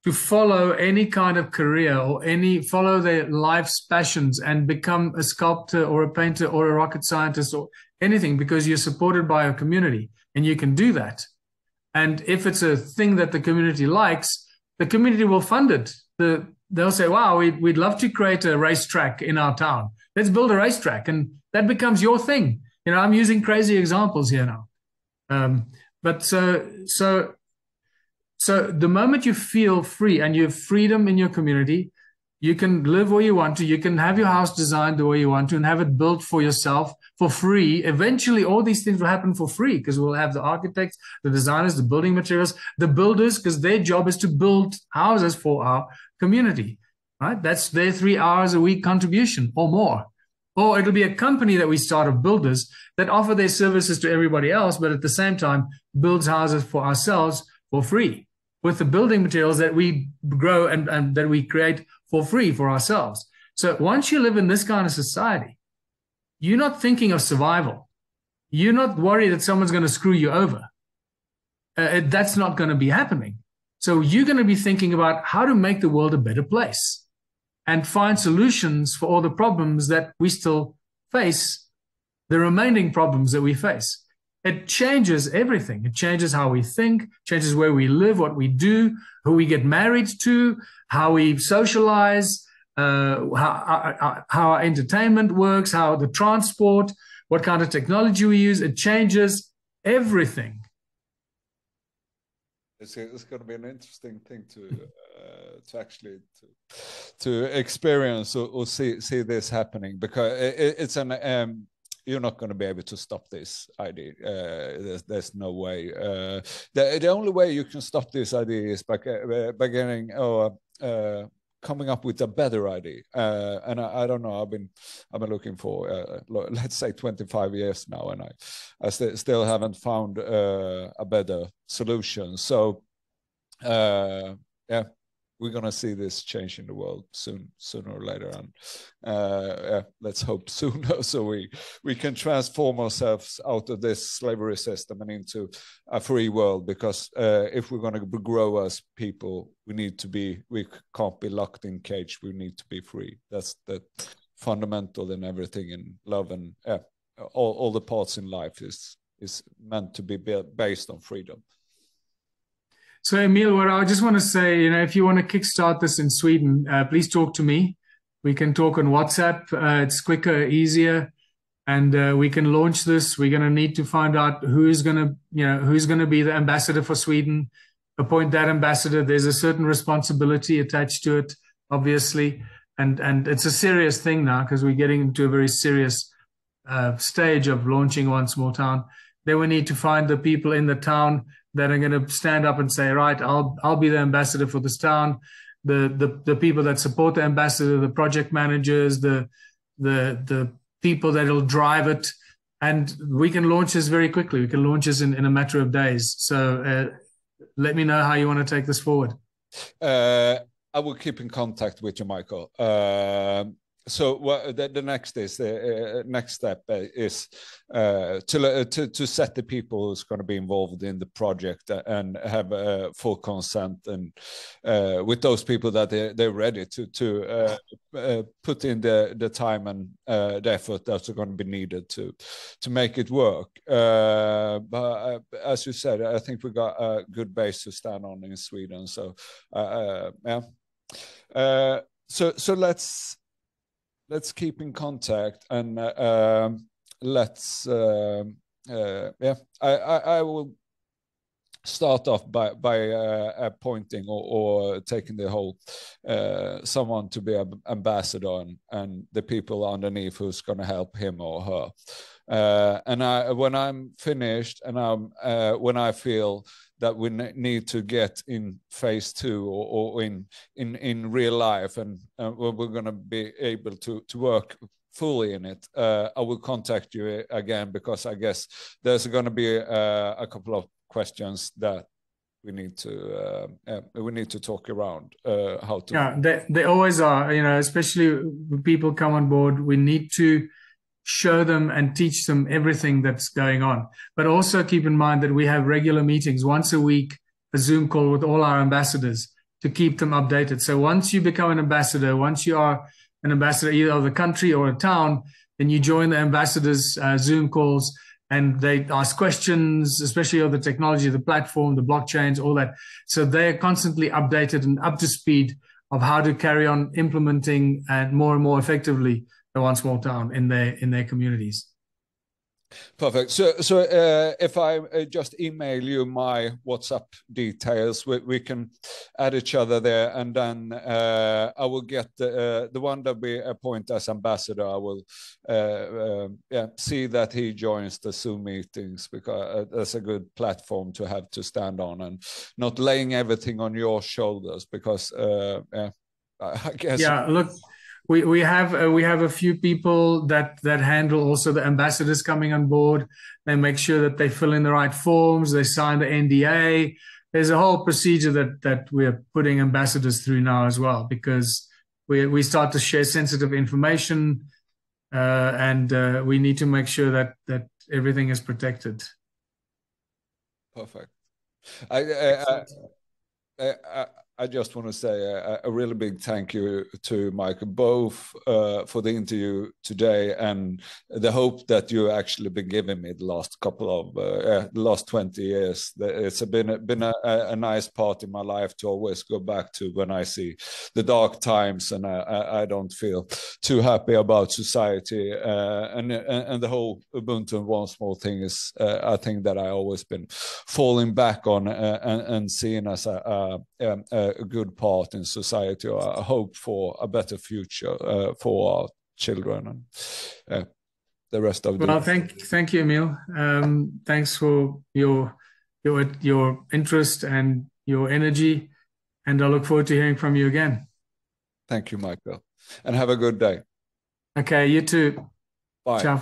to follow any kind of career or follow their life's passions and become a sculptor or a painter or a rocket scientist or anything, because you're supported by a community and you can do that. And if it's a thing that the community likes, the community will fund it. They'll say, wow, we'd love to create a racetrack in our town. Let's build a racetrack. And that becomes your thing. I'm using crazy examples here now. But so the moment you feel free and you have freedom in your community, you can live where you want to. You can have your house designed the way you want to and have it built for yourself for free. Eventually, all these things will happen for free because we'll have the architects, the designers, the building materials, the builders, because their job is to build houses for our community, right? That's their 3 hours a week contribution or more. Or it'll be a company that we start of builders that offer their services to everybody else, but at the same time builds houses for ourselves for free with the building materials that we grow and that we create for free for ourselves. So once you live in this kind of society, you're not thinking of survival. You're not worried that someone's going to screw you over. That's not going to be happening. So you're going to be thinking about how to make the world a better place and find solutions for all the problems that we still face, the remaining problems that we face. It changes everything. It changes how we think, changes where we live, what we do, who we get married to, how we socialize, how our entertainment works, how the transport, what kind of technology we use. It changes everything. It's going to be an interesting thing to actually to experience or see this happening, because it's an you're not going to be able to stop this idea. There's no way. The only way you can stop this idea is by getting coming up with a better idea. And I don't know. I've been looking for let's say 25 years now, and I still haven't found a better solution. So yeah, we're gonna see this change in the world sooner or later, and yeah, let's hope sooner, so we can transform ourselves out of this slavery system and into a free world. Because if we're going to grow as people, we can't be locked in cage. We need to be free. That's the fundamental in everything, in love, and all the parts in life is meant to be based on freedom. So, Emil, what I just want to say, if you want to kickstart this in Sweden, please talk to me. We can talk on WhatsApp. It's quicker, easier, and we can launch this. We're going to need to find out who's going to be the ambassador for Sweden. Appoint that ambassador. There's a certain responsibility attached to it, obviously, and it's a serious thing now, because we're getting into a very serious stage of launching One Small Town. Then we need to find the people in the town that are going to stand up and say, right, I'll be the ambassador for this town. The people that support the ambassador, the project managers, the people that'll drive it, and we can launch this very quickly. We can launch this in a matter of days. So let me know how you want to take this forward. I will keep in contact with you, Michael. So the next step is to set the people who's going to be involved in the project and have full consent, and with those people that they're ready to put in the time and the effort that's going to be needed to make it work. But as you said, I think we got a good base to stand on in Sweden. So yeah. So let's keep in contact, and let's yeah. I will start off by appointing or taking the whole someone to be an ambassador, and the people underneath who's going to help him or her. And when I'm finished, and when I feel that we need to get in phase 2 or in real life, and we're going to be able to work fully in it, I will contact you again, because I guess there's going to be a couple of questions that we need to talk around how to. Yeah, they always are. Especially when people come on board, we need to show them and teach them everything that's going on. But also keep in mind that we have regular meetings once a week, a Zoom call with all our ambassadors to keep them updated. So once you become an ambassador, once you are an ambassador either of the country or a town, then you join the ambassadors' Zoom calls, and they ask questions, especially of the technology, the platform, the blockchains, all that. So they're constantly updated and up to speed of how to carry on implementing and more effectively the One Small Town in their communities. Perfect. So if I just email you my WhatsApp details, we can add each other there, and then I will get the one that we appoint as ambassador. I will see that he joins the Zoom meetings, because that's a good platform to have to stand on, and not laying everything on your shoulders, because I guess. Yeah, look. We have a few people that handle also the ambassadors coming on board. They make sure that they fill in the right forms, they sign the NDA. There's a whole procedure that we're putting ambassadors through now as well, because we start to share sensitive information, and we need to make sure that everything is protected. Perfect. I just want to say a really big thank you to Michael, both for the interview today and the hope that you actually been giving me the last last 20 years. It's been a nice part in my life to always go back to when I see the dark times and I don't feel too happy about society. And the whole Ubuntu and One Small thing is a thing that I always been falling back on and seeing as a a good part in society, or a hope for a better future for our children and the rest of the. Well, thank you, Emil. Thanks for your interest and your energy, and I look forward to hearing from you again. Thank you, Michael, and have a good day. Okay, you too. Bye. Ciao.